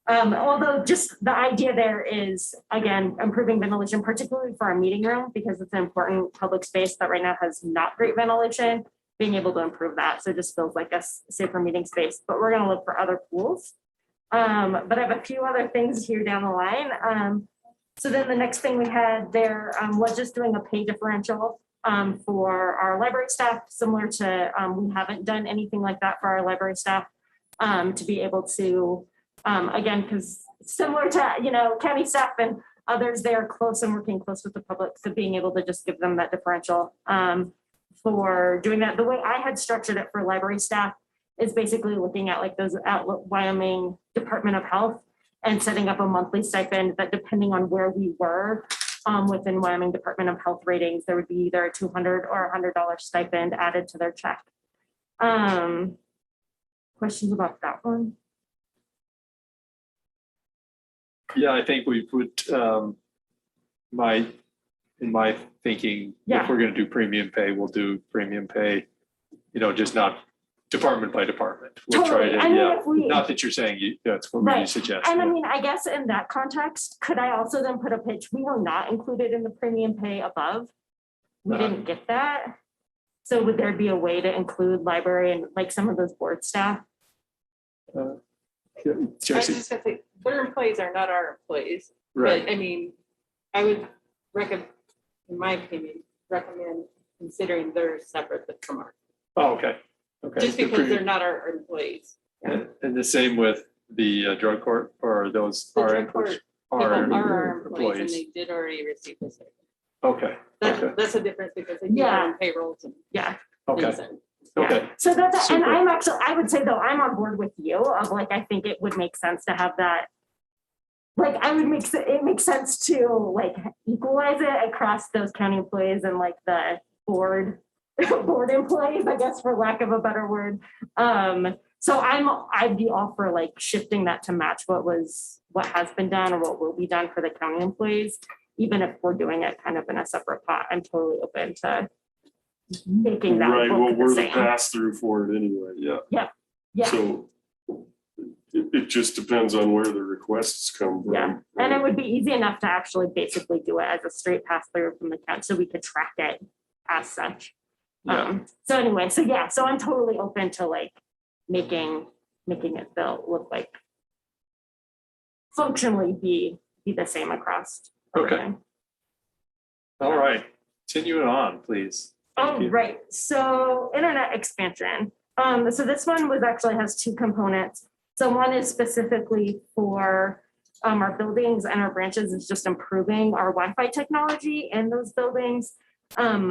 Although just the idea there is, again, improving ventilation, particularly for our meeting room, because it's an important public space that right now has not great ventilation, being able to improve that. So it just feels like a safer meeting space, but we're going to look for other pools But I have a few other things here down the line. So then the next thing we had there was just doing a pay differential for our library staff, similar to, we haven't done anything like that for our library staff to be able to, again, because similar to, you know, county staff and others, they are close and working close with the public. So being able to just give them that differential for doing that. The way I had structured it for library staff is basically looking at like those at Wyoming Department of Health and setting up a monthly stipend that depending on where we were within Wyoming Department of Health ratings, there would be either a $200 or $100 stipend added to their check. Questions about that one? Yeah, I think we put in my thinking, Yeah. if we're gonna do premium pay, we'll do premium pay, you know, just not department by department. We'll try Totally. to, I mean, yeah, if we- not that you're saying that's what we Right. suggest. And I yeah. mean, I guess in that context, could I also then put a pitch? We were not included in the premium pay above. We didn't get that. So would there be a way to include library and like some of those board staff? Yeah, I Jesse, just have to say, their employees are not our employees, right, but I mean, I would recommend, in my opinion, recommend considering they're separate from ours, oh, okay, okay. just The because they're premium- not our employees. And the same with the drug court, or those The are drug court people our are our employees and employees. they did already receive this. Okay, okay, That's a difference because they do Yeah. their own payrolls and Yeah. okay, things. And okay. So that's, and Super. I'm actually, I would say though, I'm on board with you of like, I think it would make sense to have that. Like, I would it makes sense to like equalize it across those county employees and like the board employees, I guess, for lack of a better word. So I'd be all for like shifting that to match what has been done or what will be done for the county employees, even if we're doing it kind of in a separate pot. I'm totally open to making that Right, well, look the we're the same. pass through for it anyway, yeah. Yeah, So it just depends on where the requests come from. yeah. And it would be easy enough to actually basically do it as a straight pass through from the county, so we could track it as such. Yeah. So anyway, so yeah, so I'm totally open to like making it look like functionally be the same across. Okay. everything. All right, continuing on, please. Thank Oh, you. right. So internet expansion. So this one has two components. So one is specifically for our buildings and our branches is just improving our Wi-Fi technology in those buildings. And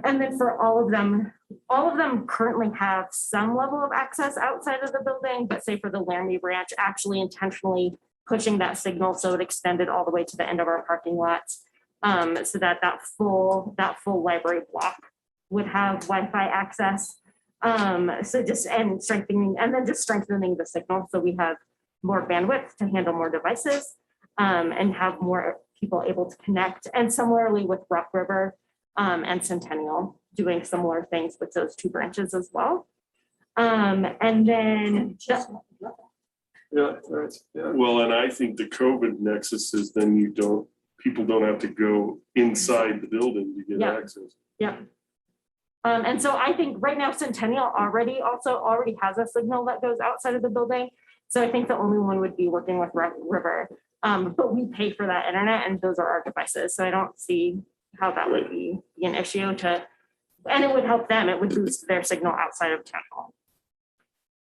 then for all of them currently have some level of access outside of the building, but say for the Laramie branch, actually intentionally pushing that signal so it extended all the way to the end of our parking lots. So that full library block would have Wi-Fi access. So just strengthening the signal so we have more bandwidth to handle more devices and have more people able to connect. And similarly with Rock River and Centennial, doing similar things with those two branches as well. And then Yeah, right, yeah. Well, and I think the COVID nexus is then people don't have to go inside the building to get Yeah. access. yeah. And so I think right now Centennial already has a signal that goes outside of the building. So I think the only one would be working with Rock River. But we pay for that internet and those are our devices. So I don't see how that would be an issue and it would help them. It would boost their signal outside of town hall.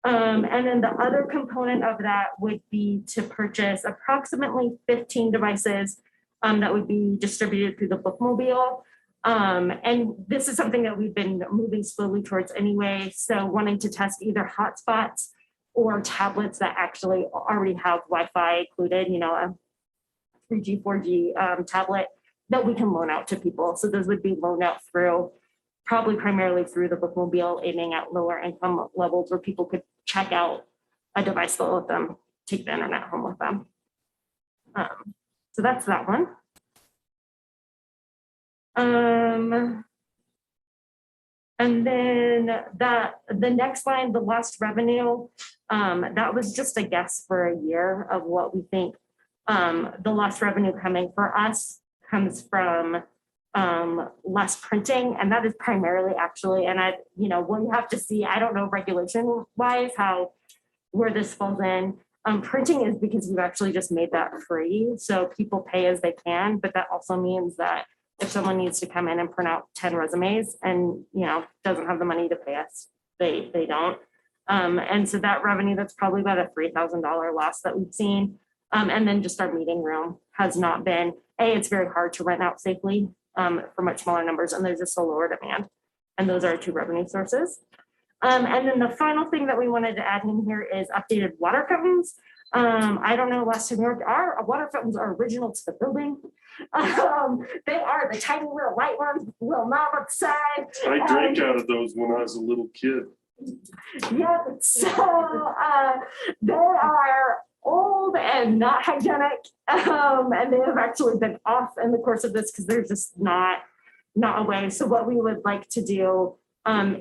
And then the other component of that would be to purchase approximately 15 devices that would be distributed through the bookmobile. And this is something that we've been moving slowly towards anyway. So wanting to test either hotspots or tablets that actually already have Wi-Fi included, a 3G, 4G tablet that we can loan out to people. So those would be loaned out probably primarily through the bookmobile, aiming at lower income levels where people could check out a device that will let them take the internet home with them. So that's that one. And then the next line, the lost revenue, that was just a guess for a year of what we think the lost revenue coming for us comes from less printing. And that is primarily actually, and we'll have to see, I don't know regulation wise how where this falls in. Printing is because we've actually just made that free. So people pay as they can, but that also means that if someone needs to come in and print out 10 resumes and, doesn't have the money to pay us, they don't. And so that revenue, that's probably about a $3,000 loss that we've seen. And then just our meeting room has not been, it's very hard to rent out safely for much smaller numbers, and there's just a lower demand. And those are our two revenue sources. And then the final thing that we wanted to add in here is updated water fountains. I don't know, last time our water fountains are original to the building. They are the tiny little white ones, little knob upside. I drank out of those when I was a little kid. Yeah, so they are old and not hygienic. And they have actually been off in the course of this because they're just not a way. So what we would like to do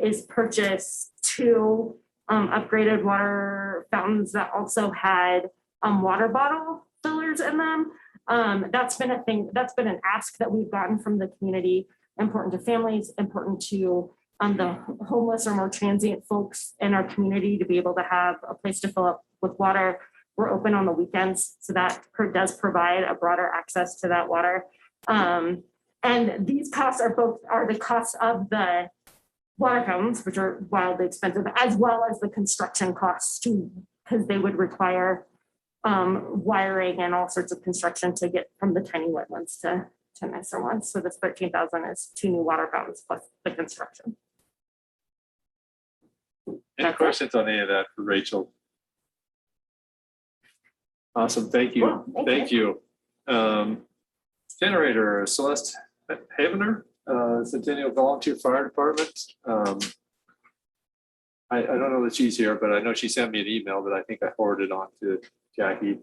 is purchase two upgraded water fountains that also had water bottle fillers in them. That's been an ask that we've gotten from the community, important to families, important to the homeless or more transient folks in our community to be able to have a place to fill up with water. We're open on the weekends, so that does provide a broader access to that water. And these costs are the costs of the water fountains, which are wildly expensive, as well as the construction costs too, because they would require wiring and all sorts of construction to get from the tiny wet ones to nicer ones. So this 13,000 is two new water fountains plus the construction. Any questions on any of that for Rachel? Awesome, thank you. Cool, Thank you. Generator, Celeste Havener, Centennial Volunteer Fire Department. I don't know that she's here, but I know she sent me an email that I think I forwarded on to Jackie.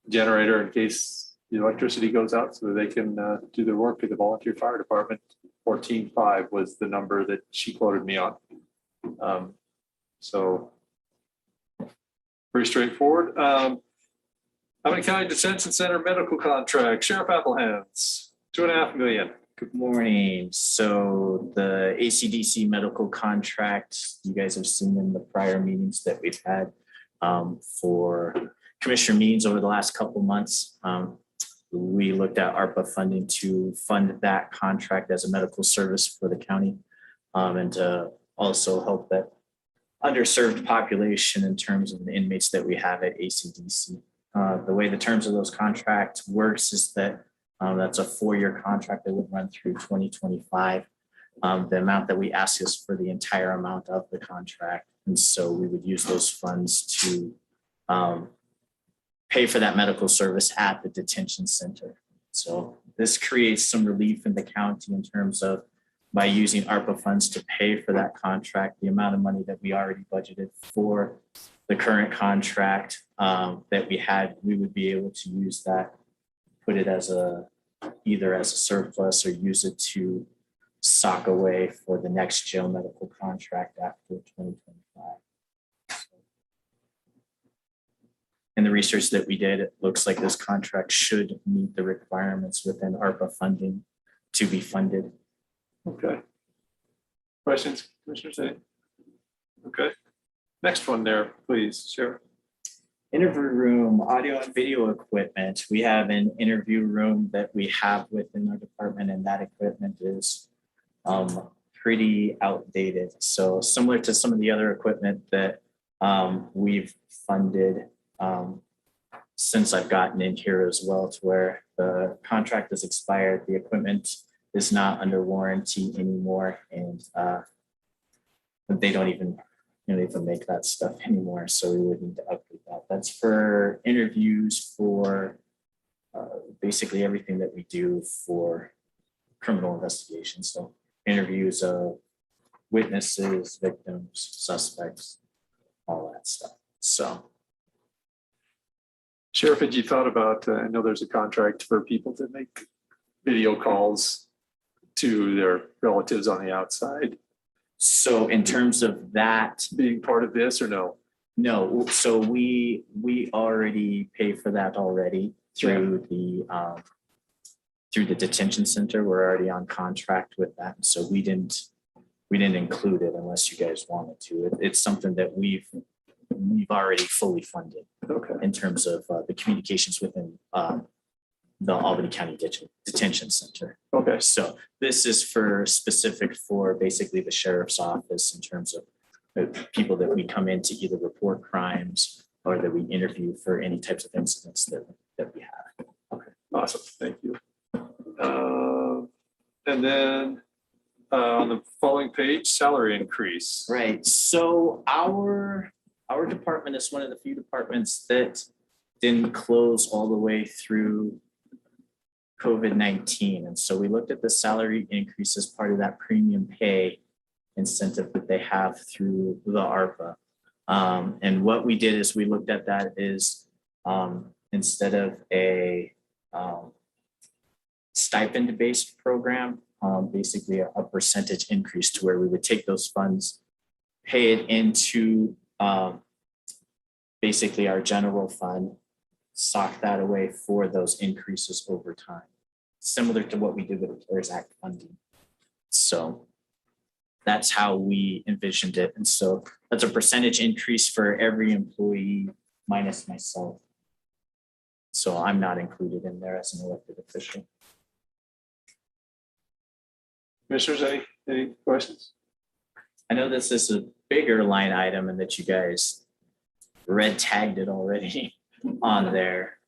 Generator in case the electricity goes out so that they can do their work at the Volunteer Fire Department. 14.5 was the number that she quoted me on. So pretty straightforward. Albany County Detention Center medical contract, Sheriff Applehands, $2.5 million. Good morning. So the ACDC medical contract, you guys have seen in the prior meetings that we've had for commissioner meetings over the last couple of months. We looked at ARPA funding to fund that contract as a medical service for the county and to also help that underserved population in terms of the inmates that we have at ACDC. The way the terms of those contracts works is that that's a 4-year contract that would run through 2025. The amount that we ask is for the entire amount of the contract. And so we would use those funds to pay for that medical service at the detention center. So this creates some relief in the county in terms of by using ARPA funds to pay for that contract, the amount of money that we already budgeted for the current contract that we had, we would be able to use that, put it as either as a surplus or use it to sock away for the next jail medical contract after 2025. In the research that we did, it looks like this contract should meet the requirements within ARPA funding to be funded. Okay. Questions, Commissioners? Okay. Next one there, please, Sheriff. Interview room, audio and video equipment. We have an interview room that we have within our department, and that equipment is pretty outdated. So similar to some of the other equipment that we've funded since I've gotten in here as well, to where the contract is expired, the equipment is not under warranty anymore, and they don't even make that stuff anymore. So we would need to update that. That's for interviews for basically everything that we do for criminal investigations. So interviews of witnesses, victims, suspects, all that stuff. So. Sheriff, had you thought about, I know there's a contract for people to make video calls to their relatives on the outside. So in terms of that being part of this or no? No, so we already pay for that already through the detention center. We're already on contract with that. So we didn't include it unless you guys wanted to. It's something that we've we've already fully funded Okay, in terms of the communications within the Albany County Detention Center. okay, So this is for specific for basically the sheriff's office in terms of the people that we come in to either report crimes or that we interview for any types of incidents that we have. awesome, thank you. And then on the following page, salary increase. Right, so our department is one of the few departments that didn't close all the way through COVID-19. And so we looked at the salary increase as part of that premium pay incentive that they have through the ARPA. And what we did is we looked at that is instead of a stipend-based program, basically a percentage increase to where we would take those funds, pay it into basically our general fund, sock that away for those increases over time, similar to what we did with the CARES Act funding. So that's how we envisioned it. And so that's a percentage increase for every employee minus myself. So I'm not included in there as an elected official. Commissioners, any questions? I know this is a bigger line item and that you guys red tagged it already on there.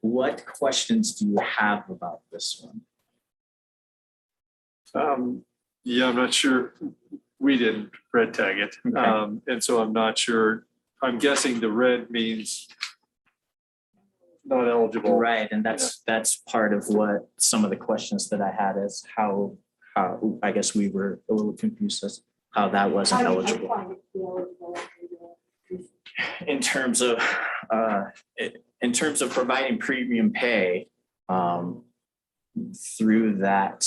What questions do you have about this one? Yeah, I'm not sure. We didn't red tag it. Okay. And so I'm not sure. I'm guessing the red means not eligible. Right, and that's part of what some of the questions that I had is how I guess we were a little confused as how that wasn't eligible. In terms of providing premium pay through that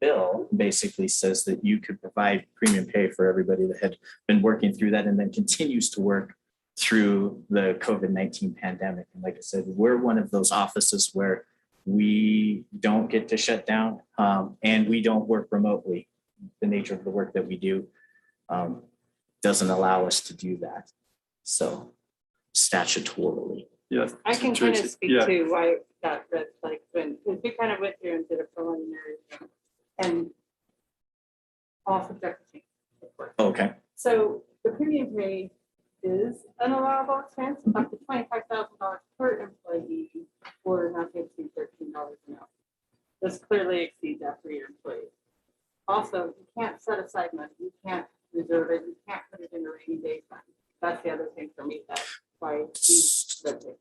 bill basically says that you could provide premium pay for everybody that had been working through that and then continues to work through the COVID-19 pandemic. And like I said, we're one of those offices where we don't get to shut down and we don't work remotely. The nature of the work that we do doesn't allow us to do that. So statutorily. Yes. I can kind of speak Yeah. to why that red flag when we kind of went through and did a preliminary thing, and all subject to change, of course. Okay. So the premium pay is an allowable expense up to $25,000 per employee or not to exceed $13 an hour. This clearly exceeds that for your employees. Also, you can't set aside money. You can't reserve it. You can't put it in a rainy day fund. That's the other thing for me. That's why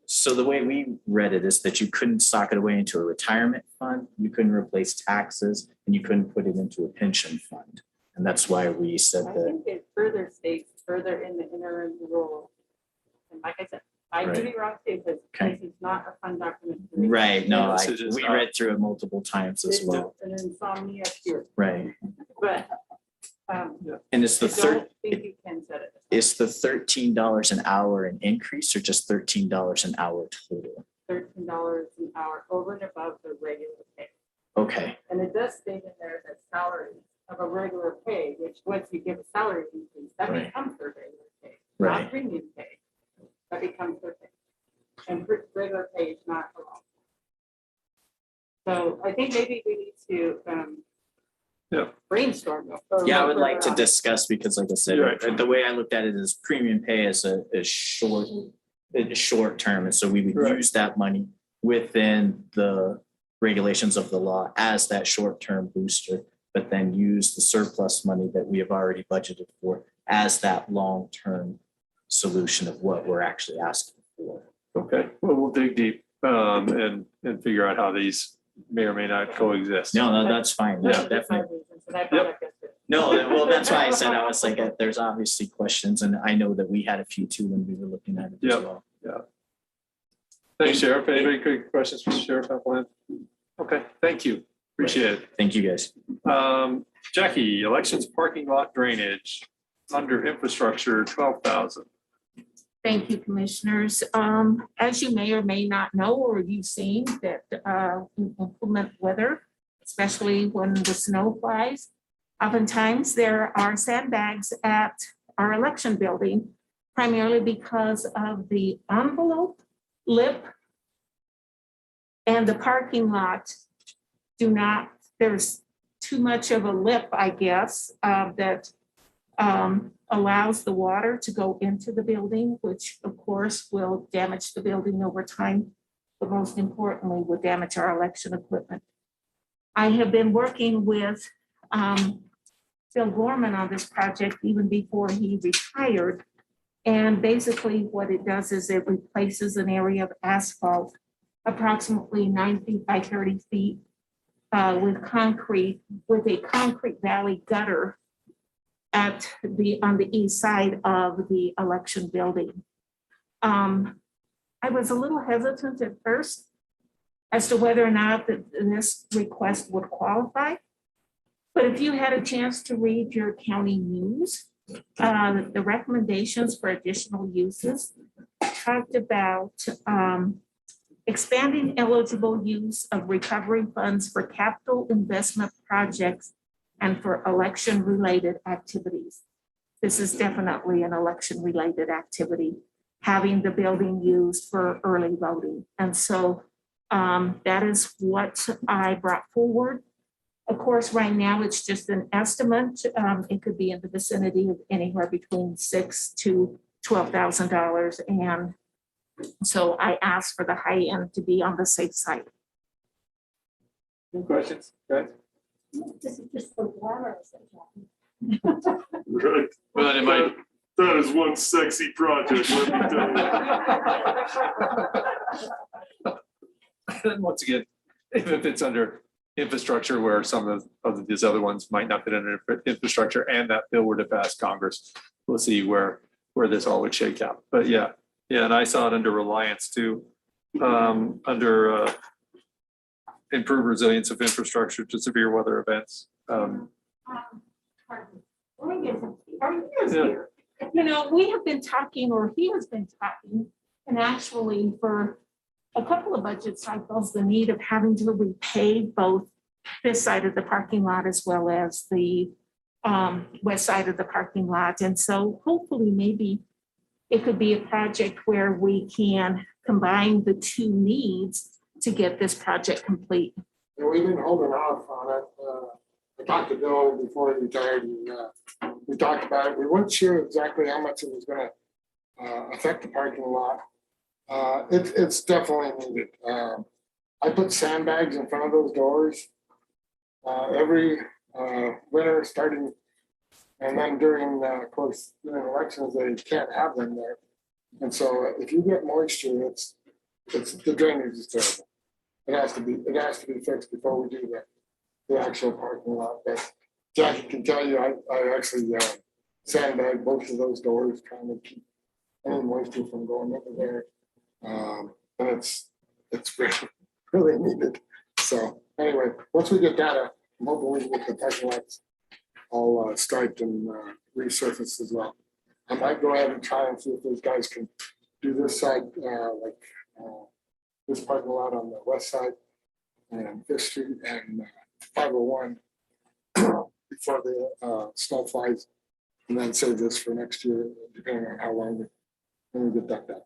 So the way we read it is that you couldn't sock it away into a retirement fund, you couldn't replace taxes, and you couldn't put it into a pension fund. And that's why we said I that. think it further states further in the interim rule. And like I said, I could be wrong too, because Okay. this is not a fun document. to read. Right, no, Yes, it is we not. read through it multiple times as It's well. an insomnia cure, Right. but And it's the I third, don't think you can set it. is the $13 an hour an increase or just $13 an hour total? $13 an hour over and above the regular pay. Okay, And it does state in there that salary of a regular pay, which once you give a salary increase, that Right. becomes their regular pay, Right. not premium pay. That becomes their pay. And regular pay is not allowed. So I think maybe we need to brainstorm. yeah, I would like to discuss because like I said, You're right. the way I looked at it is premium pay as a short term. And so we would Right. use that money within the regulations of the law as that short-term booster, but then use the surplus money that we have already budgeted for as that long-term solution of what we're actually asking for. Okay, well, we'll dig deep and figure out how these may or may not coexist. No, that's fine. Yeah, definitely. No, well, that's why I said I was like, there's obviously questions, and I know that we had a few too when we were looking at it as Yep. well. Yeah. Thanks, Sheriff. Anybody quick questions for Sheriff Appleton? Okay, thank you. Appreciate it. Thank you, guys. Jackie, elections parking lot drainage under infrastructure, 12,000. Thank you, commissioners. As you may or may not know, or you've seen that inclement weather, especially when the snow flies, oftentimes there are sandbags at our election building primarily because of the envelope, lip, and the parking lot do not, there's too much of a lip, I guess, that allows the water to go into the building, which of course will damage the building over time, but most importantly, will damage our election equipment. I have been working with Phil Gorman on this project even before he retired. And basically what it does is it replaces an area of asphalt approximately 9 feet by 30 feet with a concrete valley gutter on the east side of the election building. I was a little hesitant at first as to whether or not this request would qualify. But if you had a chance to read your county news, the recommendations for additional uses talked about expanding eligible use of recovery funds for capital investment projects and for election-related activities. This is definitely an election-related activity, having the building used for early voting. And so that is what I brought forward. Of course, right now it's just an estimate. It could be in the vicinity of anywhere between $6,000 to $12,000. And so I asked for the high end to be on the safe side. Any questions? Guys? This is just the water. Right. Well, it might. That is one sexy project, let me tell you. And once again, if it's under infrastructure where some of these other ones might not fit under infrastructure and that bill were to pass Congress, we'll see where this all would shake out. But yeah, and I saw it under reliance too, under improve resilience of infrastructure to severe weather events. You know, we have been talking, or he has been talking, and actually for a couple of budget cycles, the need of having to repay both this side of the parking lot as well as the west side of the parking lot. And so hopefully maybe it could be a project where we can combine the two needs to get this project complete. And we've been holding off on it. I talked to Bill before he retired, and we talked about it. We weren't sure exactly how much it was going to affect the parking lot. It's definitely needed. I put sandbags in front of those doors every winter, starting, and then during, of course, during elections, they can't have them there. And so, if you get moisture, it's the drainage is terrible. It has to be fixed before we do the actual parking lot. But Jackie can tell you, I actually sandbag both of those doors, trying to keep any moisture from going over there. And it's really needed. So anyway, once we get that, I'm hoping we can get the parking lots all striped and resurfaced as well. I might go ahead and try and see if those guys can do this side, this parking lot on the west side and Fifth Street and 501 before the snow flies, and then save this for next year, depending on how long we get that done.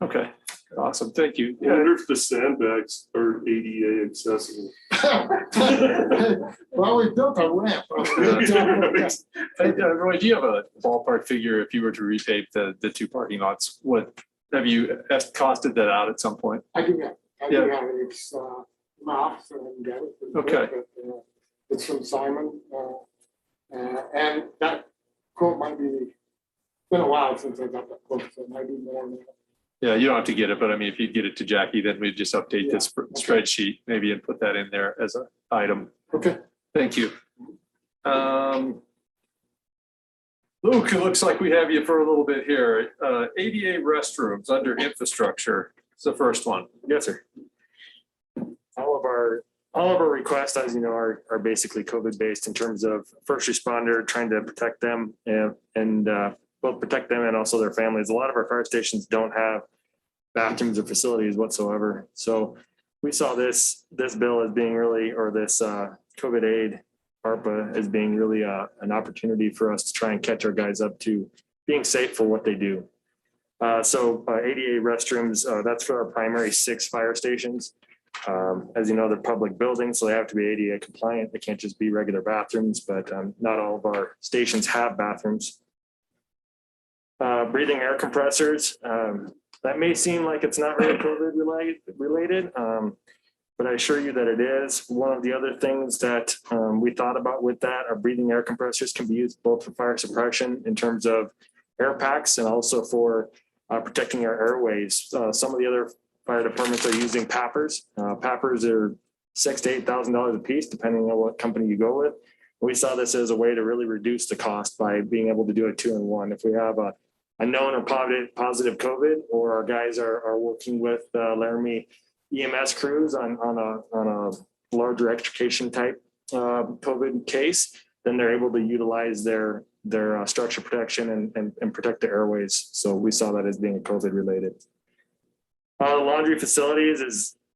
Okay, awesome. Thank you. I wonder if the sandbags are ADA accessible. Well, we built a ramp. Roy, do you have a ballpark figure if you were to repave the two parking lots? What have you costed that out at some point? I do have it. It's my office and get it. Okay. But, it's from Simon, and that quote might be. It's been a while since I got that quote, so it might be more than that. Yeah, you don't have to get it, but I mean, if you get it to Jackie, then we just update this spreadsheet maybe and put that in there as an item. Okay. Thank you. Luke, it looks like we have you for a little bit here. ADA restrooms under infrastructure. It's the first one. Yes, sir. All of our requests, as you know, are basically COVID based in terms of first responder, trying to protect them and both protect them and also their families. A lot of our fire stations don't have bathrooms or facilities whatsoever. So we saw this bill as being really, or this COVID aid ARPA as being really an opportunity for us to try and catch our guys up to being safe for what they do. ADA restrooms, that's for our primary 6 fire stations. As you know, they're public buildings, so they have to be ADA compliant. They can't just be regular bathrooms, but not all of our stations have bathrooms. Breathing air compressors, that may seem like it's not really COVID related, but I assure you that it is. One of the other things that we thought about with that are breathing air compressors can be used both for fire suppression in terms of air packs and also for protecting our airways. Some of the other fire departments are using PAPRs. PAPRs are $6,000 to $8,000 a piece, depending on what company you go with. We saw this as a way to really reduce the cost by being able to do a 2-in-1. If we have a known or positive COVID, or our guys are working with Laramie EMS crews on a larger extrication type COVID case, then they're able to utilize their structure protection and protect the airways. So we saw that as being COVID related. Laundry facilities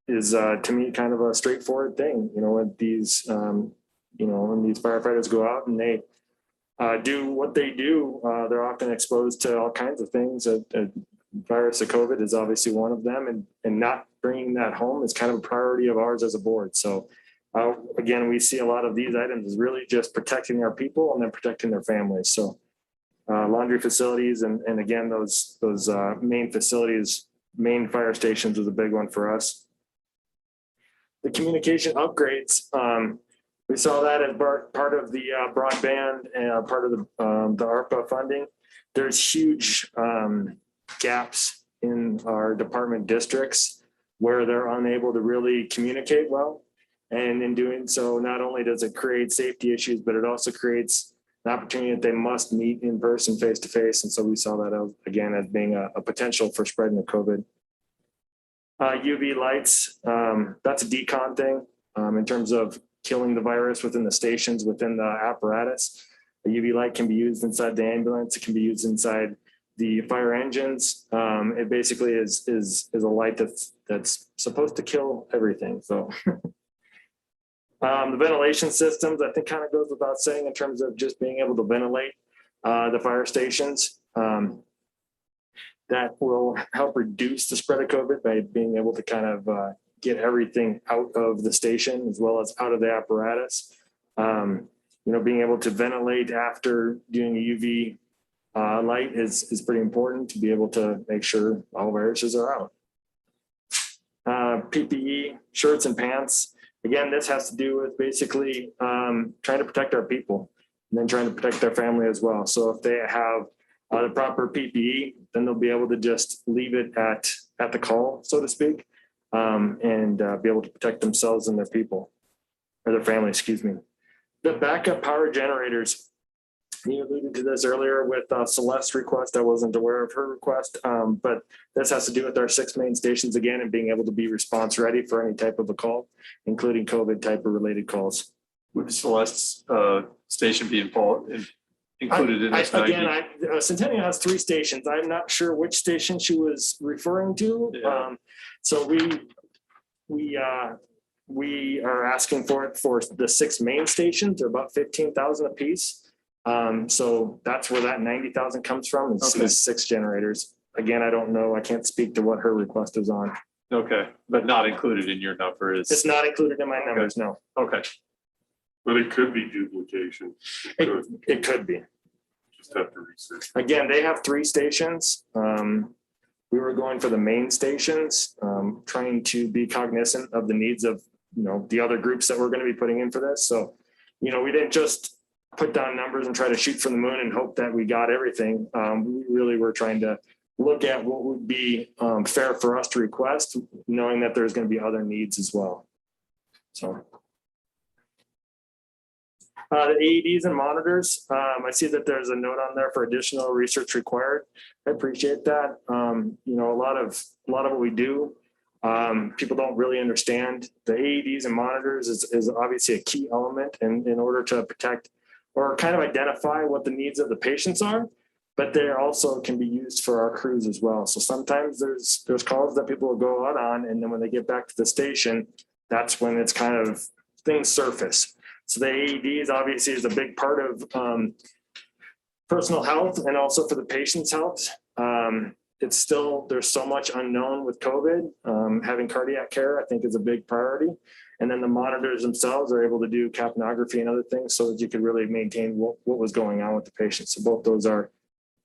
is to me kind of a straightforward thing. When these when these firefighters go out and they do what they do, they're often exposed to all kinds of things. A virus of COVID is obviously one of them, and not bringing that home is kind of a priority of ours as a board. So again, we see a lot of these items as really just protecting our people and then protecting their families. So laundry facilities and again, those main facilities, main fire stations was a big one for us. The communication upgrades, we saw that as part of the broadband and part of the ARPA funding. There's huge gaps in our department districts where they're unable to really communicate well. And in doing so, not only does it create safety issues, but it also creates an opportunity that they must meet in person, face to face. And so we saw that again as being a potential for spreading the COVID. UV lights, that's a decon thing in terms of killing the virus within the stations, within the apparatus. A UV light can be used inside the ambulance. It can be used inside the fire engines. It basically is a light that's supposed to kill everything. So the ventilation systems, I think, kind of goes without saying in terms of just being able to ventilate the fire stations. That will help reduce the spread of COVID by being able to kind of get everything out of the station as well as out of the apparatus. Being able to ventilate after doing a UV light is pretty important to be able to make sure all viruses are out. PPE, shirts and pants. Again, this has to do with basically trying to protect our people and then trying to protect their family as well. So if they have the proper PPE, then they'll be able to just leave it at the call, so to speak, and be able to protect themselves and their people or their family, excuse me. The backup power generators, you alluded to this earlier with Celeste's request. I wasn't aware of her request, but this has to do with our 6 main stations again and being able to be response ready for any type of a call, including COVID type of related calls. Would Celeste's station be included in this? Centennial has 3 stations. I'm not sure which station she was referring to. Yeah. So we are asking for it for the 6 main stations. They're about 15,000 a piece. So that's where that 90,000 comes from is 6 generators. Again, I don't know. I can't speak to what her request is on. Okay, but not included in your number is. It's not included in my numbers, no. Okay. But it could be duplication. It could be. Just have to research. Again, they have 3 stations. We were going for the main stations, trying to be cognizant of the needs of, the other groups that we're going to be putting in for this. So, we didn't just put down numbers and try to shoot from the moon and hope that we got everything. We really were trying to look at what would be fair for us to request, knowing that there's going to be other needs as well. So. The Aeds and Monitors, I see that there's a note on there for additional research required. I appreciate that. A lot of what we do, people don't really understand. The Aeds and Monitors is obviously a key element in order to protect or kind of identify what the needs of the patients are, but they also can be used for our crews as well. So sometimes there's calls that people will go out on, and then when they get back to the station, that's when it's kind of things surface. So the AEDs obviously is a big part of personal health and also for the patient's health. it's still, there's so much unknown with COVID. Having cardiac care, I think, is a big priority. And then the monitors themselves are able to do capnography and other things so that you could really maintain what was going on with the patient. So both those are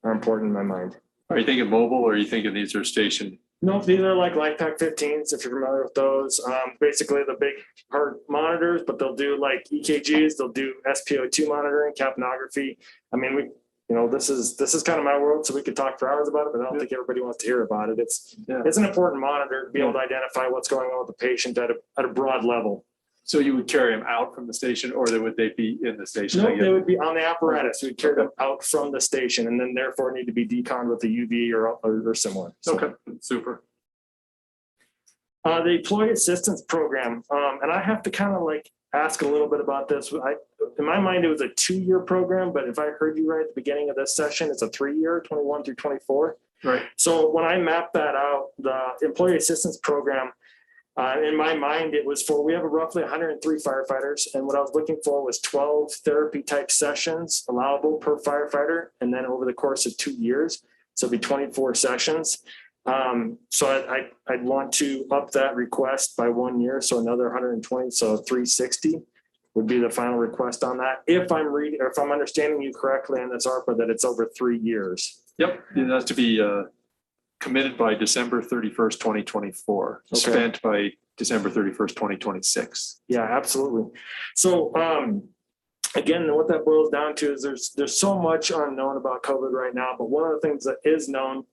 important in my mind. Are you thinking mobile or are you thinking these are station? No, these are like LifePak 15s, if you're familiar with those. Basically the big heart monitors, but they'll do like EKGs, they'll do SpO2 monitoring, capnography. I mean, this is kind of my world, so we could talk for hours about it, but I don't think everybody wants to hear about it. It's an important monitor to be able to identify what's going on with the patient at a broad level. So you would carry them out from the station, or would they be in the station? No, they would be on the apparatus. We'd carry them out from the station and then therefore need to be deconned with the UV or similar. So. Okay, super. The Employee Assistance Program, and I have to kind of like ask a little bit about this. In my mind, it was a 2-year program, but if I heard you right at the beginning of this session, it's a 3-year, 21 through 24. Right. So when I mapped that out, the Employee Assistance Program, in my mind, it was we have roughly 103 firefighters. And what I was looking for was 12 therapy type sessions allowable per firefighter. And then over the course of 2 years, so it'd be 24 sessions. So I'd want to up that request by 1 year. So another 120, so 360 would be the final request on that. If I'm understanding you correctly on this ARPA, that it's over 3 years. Yep, it has to be committed by December 31st, 2024, Okay. spent by December 31st, 2026. Yeah, absolutely. So again, what that boils down to is there's so much unknown about COVID right now, but one of the things that is known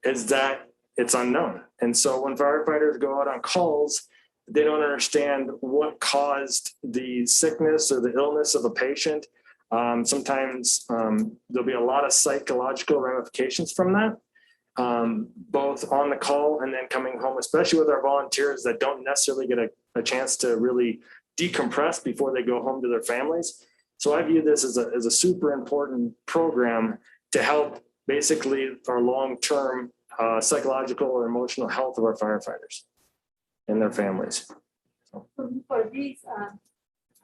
is that it's unknown. And so when firefighters go out on calls, they don't understand what caused the sickness or the illness of a patient. Sometimes there'll be a lot of psychological ramifications from that. Both on the call and then coming home, especially with our volunteers that don't necessarily get a chance to really decompress before they go home to their families. So I view this as a super important program to help basically our long-term psychological or emotional health of our firefighters and their families. For these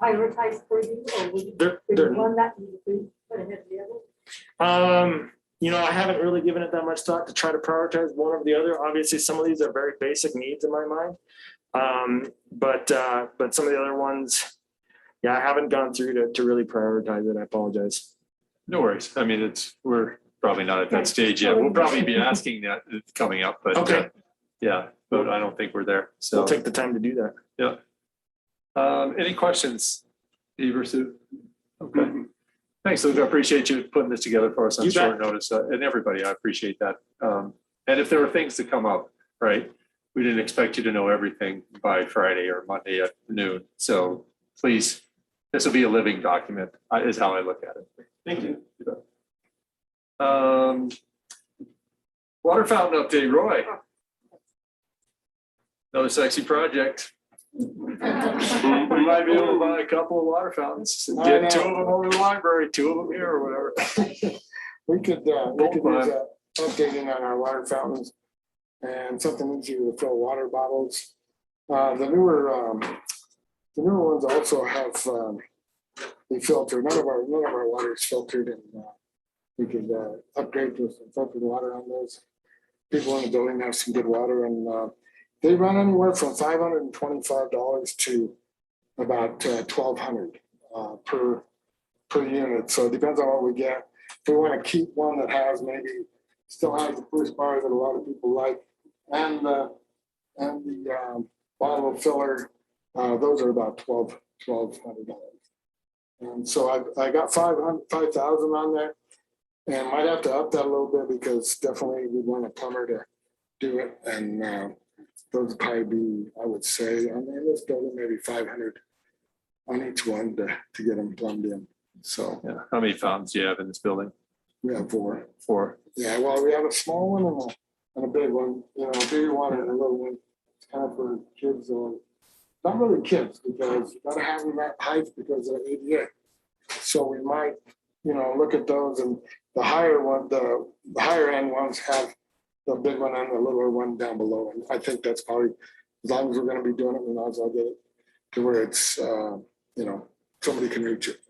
prioritized for you, or would you They're one that you would put ahead of the other? I haven't really given it that much thought to try to prioritize one over the other. Obviously, some of these are very basic needs in my mind. But some of the other ones, I haven't gone through to really prioritize it. I apologize. No worries. I mean, we're probably not at that stage yet. We'll probably be asking that coming up, but okay. But I don't think we're there. So we'll take the time to do that. Yeah. Any questions, Eve or Sue? Okay. Thanks, Luke. I appreciate you putting this together for us on short notice, and everybody. I appreciate that. And if there were things to come up, right? We didn't expect you to know everything by Friday or Monday at noon. So please, this will be a living document, is how I look at it. Thank you. Water fountain update, Roy. Another sexy project. We might be able to buy a couple of water fountains, and get 2 of them over the library, 2 of them here or whatever. We could use that updating on our water fountains and something easier to fill water bottles. The newer ones also have the filter. None of our water is filtered, and we could upgrade to some filtered water on those. People in the building have some good water, and they run anywhere from $525 to about $1,200 per unit. So it depends on what we get. If we want to keep one that still has the push bar that a lot of people like, and the bottle filler, those are about $1,200. And so I got 5,000 on there, and might have to up that a little bit because definitely we'd want a plumber to do it. And those would probably be, I would say, in this building, maybe 500 on each one to get them plumbed in. So yeah, how many fountains do you have in this building? We have 4. 4. Yeah, well, we have a small one and a big one. A bigger one and a little one. It's kind of for kids, or not really kids, because you gotta have them that height because they're ADA. So we might, look at those, and the higher one, the higher end ones have the big one and the littler one down below. And I think that's probably, as long as we're going to be doing it, we might as well get it to where it's, somebody can reach it.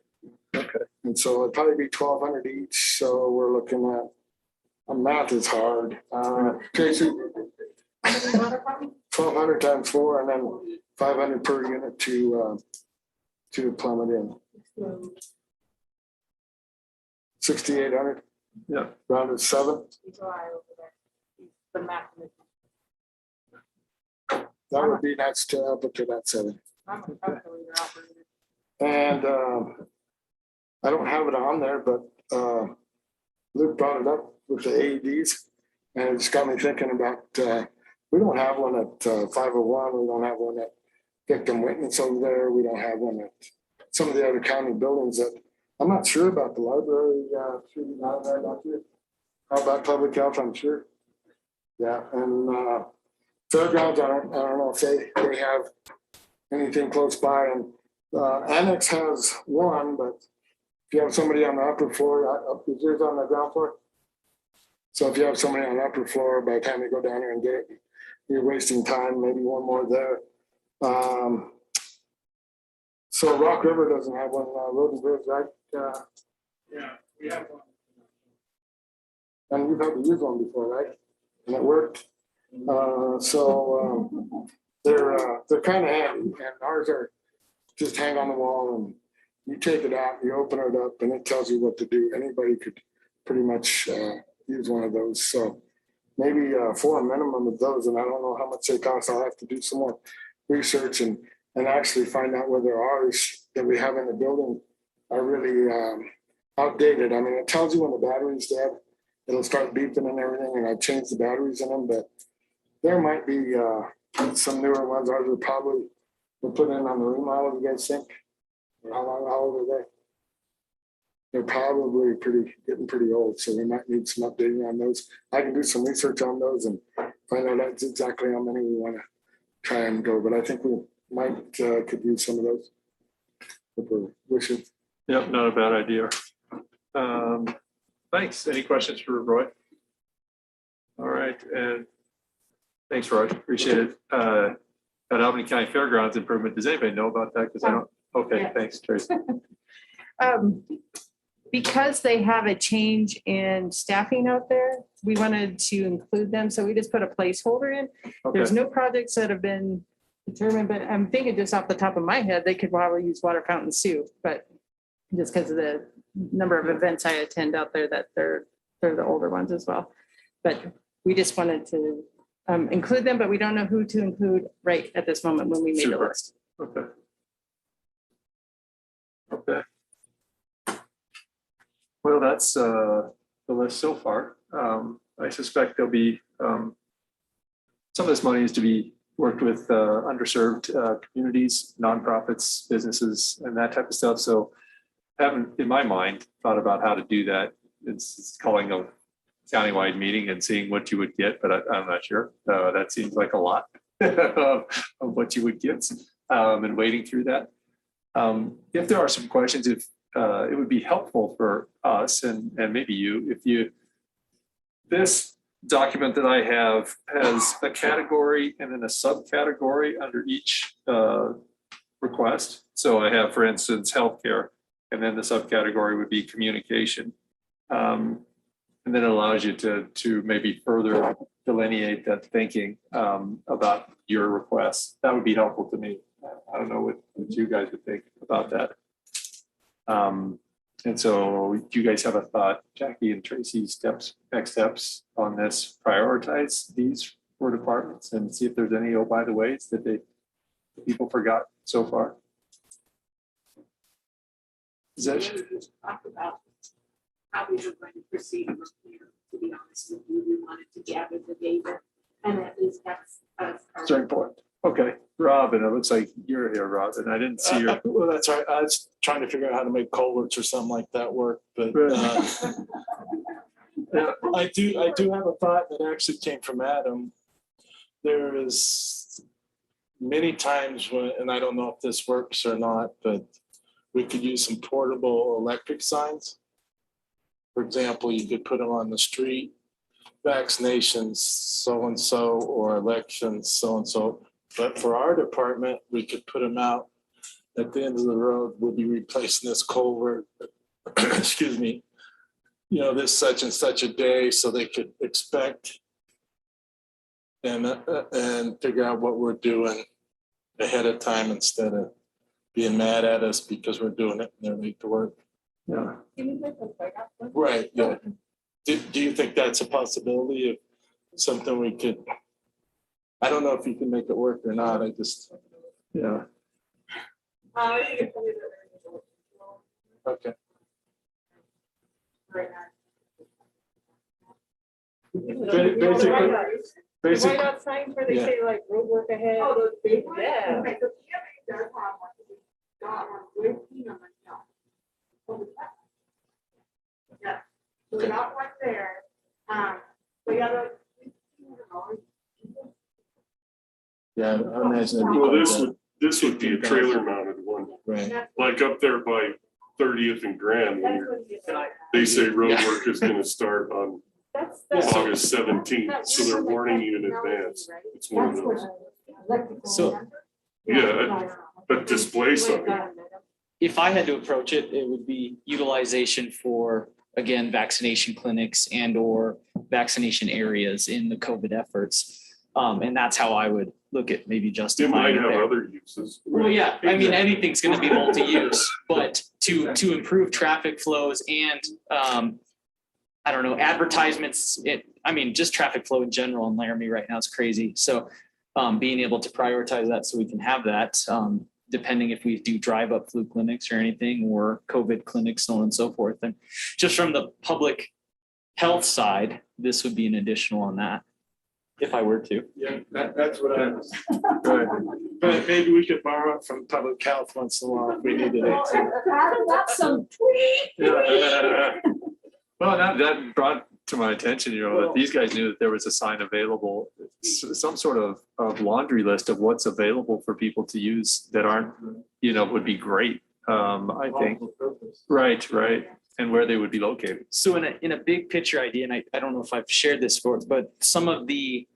Okay. And so it'd probably be $1,200 each. So we're looking at Math is hard. Tracy, 1,200 times 4 and then 500 per unit to plumb it in. 6,800. Yeah. Rounded 7. That would be next to up to that 7. And I don't have it on there, but Luke brought it up with the AEDs, and it's got me thinking about we don't have one at 501. We don't have one at Victim Witness over there. We don't have one at some of the other county buildings. That I'm not sure about the library. How about public health? I'm sure. Yeah, and fairgrounds. I don't know if they have anything close by. And Annex has one, but if you have somebody on the upper floor, is yours on the ground floor? So if you have somebody on the upper floor, by the time you go down there and get it, you're wasting time. Maybe one more there. So Rock River doesn't have one. Road and Bridge, right? Yeah, we have one. And you've had to use one before, right? And it worked. They're kind of handy, and ours are just hang on the wall, and you take it out, you open it up, and it tells you what to do. Anybody could pretty much use one of those. So maybe 4 minimum of those, and I don't know how much they cost. I'll have to do some more research and actually find out whether ours that we have in the building are really outdated. I mean, it tells you when the battery's dead. It'll start beeping and everything, and I've changed the batteries in them, but there might be some newer ones. Ours are probably were put in on the remodel, you guys think? Or how old are they? They're probably getting pretty old, so we might need some updating on those. I can do some research on those and find out that's exactly how many we want to try and go, but I think we might could use some of those if we're wishing. Yep, not a bad idea. Thanks. Any questions for Roy? All right, and thanks, Roy. Appreciate it. At Albany County Fairgrounds improvement, does anybody know about that? Because I don't. Okay, yeah. Thanks, Tracy. Because they have a change in staffing out there, we wanted to include them, so we just put a placeholder in. Okay. There's no projects that have been determined, but I'm thinking just off the top of my head, they could probably use water fountains too, but just because of the number of events I attend out there, that they're the older ones as well. But we just wanted to include them, but we don't know who to include right at this moment when we made the list. Okay. Okay. Well, that's the list so far. I suspect there'll be some of this money is to be worked with underserved communities, nonprofits, businesses, and that type of stuff. So haven't, in my mind, thought about how to do that. It's calling a countywide meeting and seeing what you would get, but I'm not sure. That seems like a lot of what you would get and wading through that. If there are some questions, if it would be helpful for us and maybe you, this document that I have has a category and then a subcategory under each request. So I have, for instance, healthcare, and then the subcategory would be communication. And then it allows you to maybe further delineate that thinking about your requests. That would be helpful to me. I don't know what you guys would think about that. And so do you guys have a thought, Jackie and Tracy, next steps on this? Prioritize these for departments and see if there's any, oh, by the ways that people forgot so far. Is that just talk about how we were going to proceed from here? To be honest with you, we wanted to gather the data, and at least that's very important. Okay, Robin, it looks like you're here, Robin. I didn't see your. Well, that's right. I was trying to figure out how to make culverts or something like that work, but I do have a thought that actually came from Adam. There is many times when, and I don't know if this works or not, but we could use some portable electric signs. For example, you could put them on the street, vaccinations so-and-so, or elections so-and-so. But for our department, we could put them out at the end of the road. We'll be replacing this culvert. Excuse me. this such and such a day, so they could expect and figure out what we're doing ahead of time instead of being mad at us because we're doing it and they're late to work. Yeah. Right, yeah. Do you think that's a possibility of something we could, I don't know if you can make it work or not, I just, yeah. Okay. Basically. White out signs where they yeah. say like road work ahead. Oh, those big ones? Yeah. Okay, so PMA does have one. Got one. We've seen them myself. Yeah, so we got one there. We got a. Yeah, I imagine. it'd be Well, quite this would be a trailer mounted one, Right. like up there by 30th and Grand. They say road work is gonna start on August 17th, so they're warning you in advance. It's one of those. So Yeah, a display sign. if I had to approach it, it would be utilization for, again, vaccination clinics and or vaccination areas in the COVID efforts. And that's how I would look at maybe It justifying might it have there. other uses. Well, yeah, I mean, anything's gonna be multi-use, but to improve traffic flows and, I don't know, advertisements, just traffic flow in general in Laramie right now is crazy. So being able to prioritize that so we can have that, depending if we do drive up flu clinics or anything or COVID clinics, so on and so forth. And just from the public health side, this would be an additional on that, if I were to. Yeah, that's what I was. Right. But maybe we could borrow it from public health once in a while if we needed it. That's some tweet. Yeah. Well, that brought to my attention, that these guys knew that there was a sign available, some sort of laundry list of what's available for people to use that aren't, would be great. I think. Right. And where they would be located. So in a big picture idea, and I don't know if I've shared this before, but some of the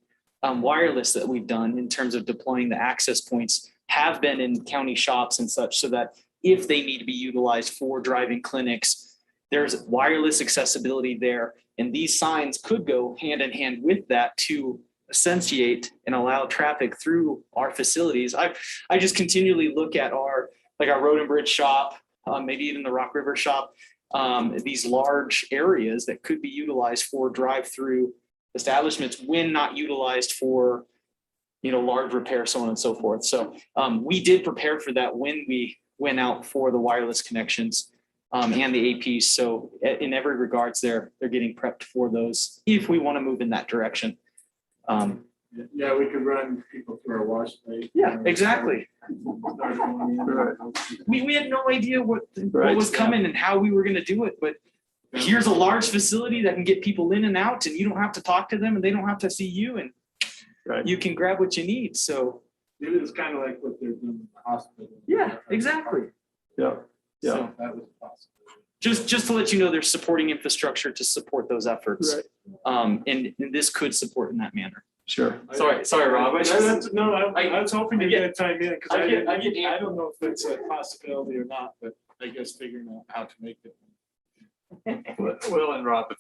wireless that we've done in terms of deploying the access points have been in county shops and such, so that if they need to be utilized for driving clinics, there's wireless accessibility there. And these signs could go hand in hand with that to essentiate and allow traffic through our facilities. I just continually look at our Road and Bridge shop, maybe even the Rock River shop, these large areas that could be utilized for drive-through establishments when not utilized for, large repair, so on and so forth. So we did prepare for that when we went out for the wireless connections and the APs. So in every regards, they're getting prepped for those if we want to move in that direction. Yeah, we could run people through our wash bay. Yeah, exactly. We had no idea what was coming and how we were going to do it, but here's a large facility that can get people in and out, and you don't have to talk to them and they don't have to see you, and you can grab what you need. So it is kind of like what they're doing in the hospital. Yeah, exactly. Yeah. So that was possible. Just to let you know, there's supporting infrastructure to support those efforts. Right. And this could support in that manner. Sure. Sorry, Rob. I was hoping to get time in because I don't know if it's a possibility or not, but I guess figuring out how to make it. Well, and Rob,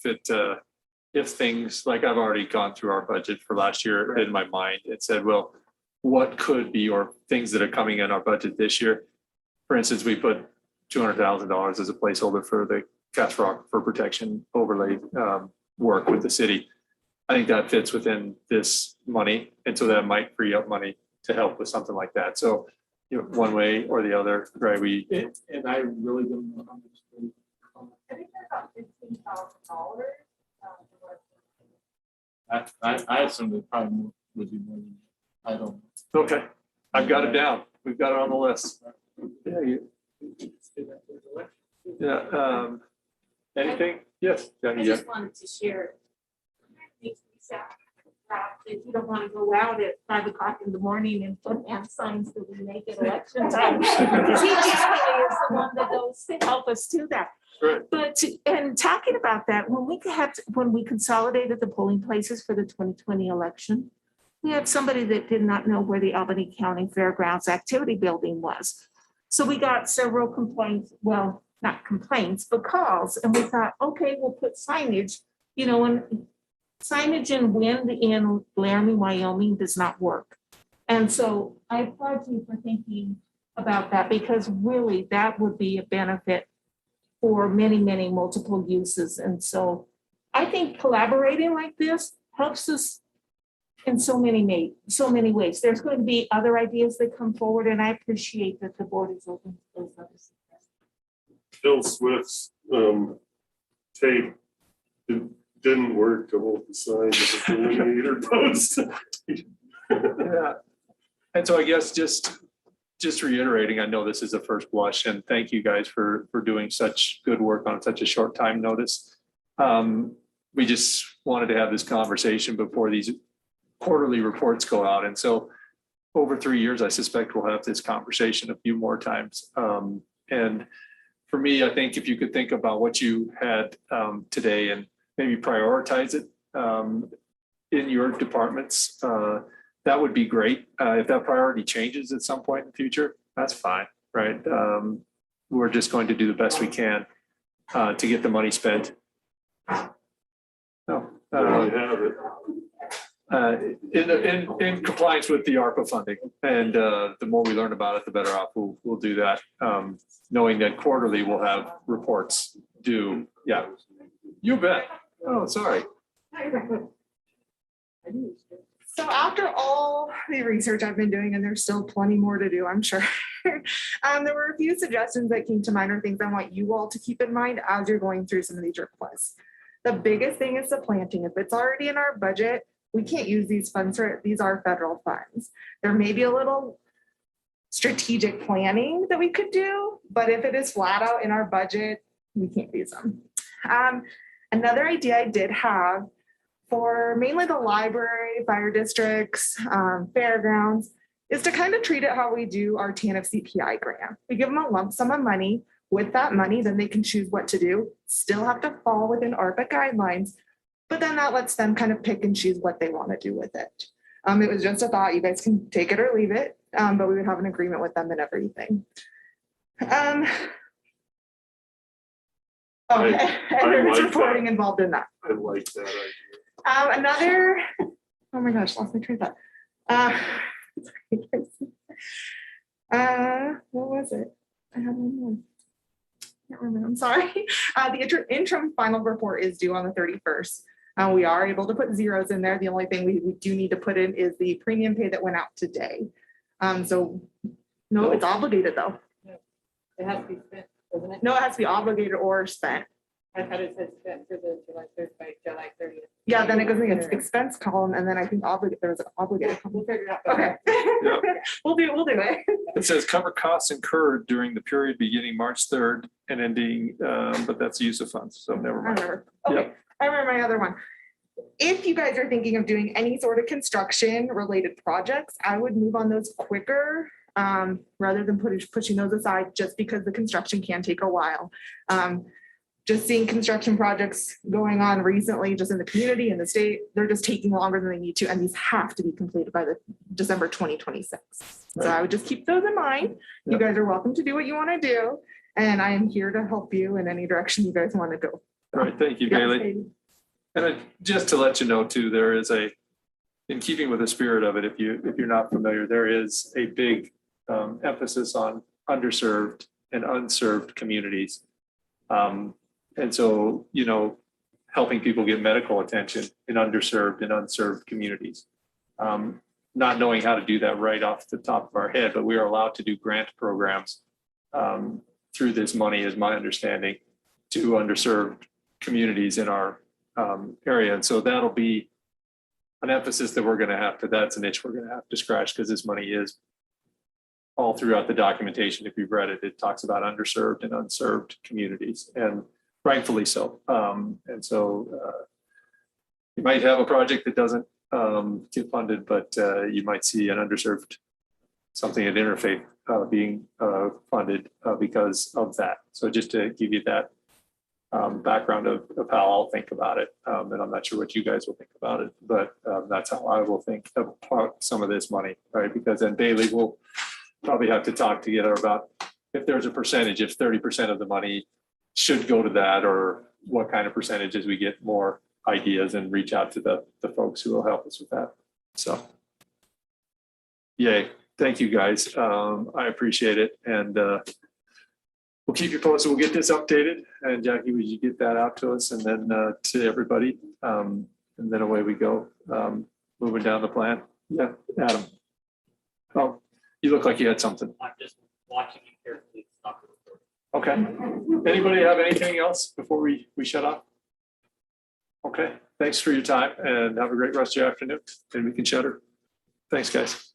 if things, like I've already gone through our budget for last year in my mind and said, well, what could be, or things that are coming in our budget this year? For instance, we put $200,000 as a placeholder for the Casper Aquifer protection overlay work with the city. I think that fits within this money, and so that might free up money to help with something like that. So, one way or the other, right? And I really don't know how much. I think they're about $15,000. I assume it probably would be more than that. I don't know. Okay, I've got it down. We've got it on the list. Yeah. Anything? Yes. I just wanted to share. Makes me sad that you don't want to go out at 5 o'clock in the morning and put out signs that we make it election time. Because he generally is the one that goes to help us do that. Right. But and talking about that, when we consolidated the polling places for the 2020 election, we had somebody that did not know where the Albany County Fairgrounds Activity Building was. So we got several complaints, well, not complaints, but calls. And we thought, okay, we'll put signage, you know, and signage in wind in Laramie, Wyoming does not work. And so I applaud you for thinking about that, because really that would be a benefit for many, many multiple uses. And so I think collaborating like this helps us in so many ways. There's going to be other ideas that come forward, and I appreciate that the board is open to those others. Bill Swift's tape didn't work to hold the sign with the illuminator post. Yeah. And so I guess just reiterating, I know this is a first blush, and thank you guys for doing such good work on such a short time notice. We just wanted to have this conversation before these quarterly reports go out. And so over 3 years, I suspect we'll have this conversation a few more times. And for me, I think if you could think about what you had today and maybe prioritize it in your departments, that would be great. If that priority changes at some point in the future, that's fine, right? We're just going to do the best we can to get the money spent. No, in compliance with the ARPA funding, and the more we learn about it, the better off we'll do that. Knowing that quarterly we'll have reports due. Yeah, you bet. Oh, sorry. So after all the research I've been doing, and there's still plenty more to do, I'm sure, there were a few suggestions that came to mind, or things I want you all to keep in mind as you're going through some of these requests. The biggest thing is the planting. If it's already in our budget, we can't use these funds for, these are federal funds. There may be a little strategic planning that we could do, but if it is flat out in our budget, we can't use them. Another idea I did have for mainly the library, fire districts, fairgrounds, is to kind of treat it how we do our TANF CPI grant. We give them a lump sum of money. With that money, then they can choose what to do, still have to fall within ARPA guidelines, but then that lets them kind of pick and choose what they want to do with it. It was just a thought, you guys can take it or leave it, but we would have an agreement with them and everything. And there's reporting involved in that. I like that idea. Another, oh my gosh, lost my train of thought. What was it? I had one more. Can't remember, I'm sorry. The interim final report is due on the 31st. We are able to put zeros in there. The only thing we do need to put in is the premium pay that went out today. So no, it's obligated though. It has to be spent, doesn't it? No, it has to be obligated or spent. I thought it said spent for the July 3rd by July 30th. Yeah, then it goes in the expense column, and then I think there was an obligated. We'll figure it out. Okay. Yeah. We'll do it. It says cover costs incurred during the period beginning March 3rd and ending, but that's use of funds, so never I mind. remember. Okay, I remember my other one. If you guys are thinking of doing any sort of construction related projects, I would move on those quicker rather than pushing those aside, just because the construction can take a while. Just seeing construction projects going on recently, just in the community and the state, they're just taking longer than they need to, and these have to be completed by the December 2026. So I would just keep those in mind. You guys are welcome to do what you want to do, and I am here to help you in any direction you guys want to go. Right, thank you, Bailey. And just to let you know too, there is in keeping with the spirit of it, if you're not familiar, there is a big emphasis on underserved and unserved communities. And so, helping people get medical attention in underserved and unserved communities. Not knowing how to do that right off the top of our head, but we are allowed to do grant programs through this money, is my understanding, to underserved communities in our area. And so that'll be an emphasis that that's an itch we're going to have to scratch, because this money is all throughout the documentation. If you've read it, it talks about underserved and unserved communities, and rightfully so. And so you might have a project that doesn't get funded, but you might see an underserved, something at Interfaith being funded because of that. So just to give you that background of how I'll think about it. And I'm not sure what you guys will think about it, but that's how I will think about some of this money, right? Because then Bailey will probably have to talk together about if there's a percentage, if 30% of the money should go to that, or what kind of percentages, we get more ideas and reach out to the folks who will help us with that. So. Yay. Thank you, guys. I appreciate it. And we'll keep you posted. We'll get this updated. And Jackie, would you get that out to us and then to everybody? And then away we go. Moving down the plan. Yeah, Adam. Oh, you look like you had something. I'm just watching you carefully. Stop the Okay. recording. Anybody have anything else before we shut off? Okay. Thanks for your time and have a great rest of your afternoon. And we can shut her. Thanks, guys.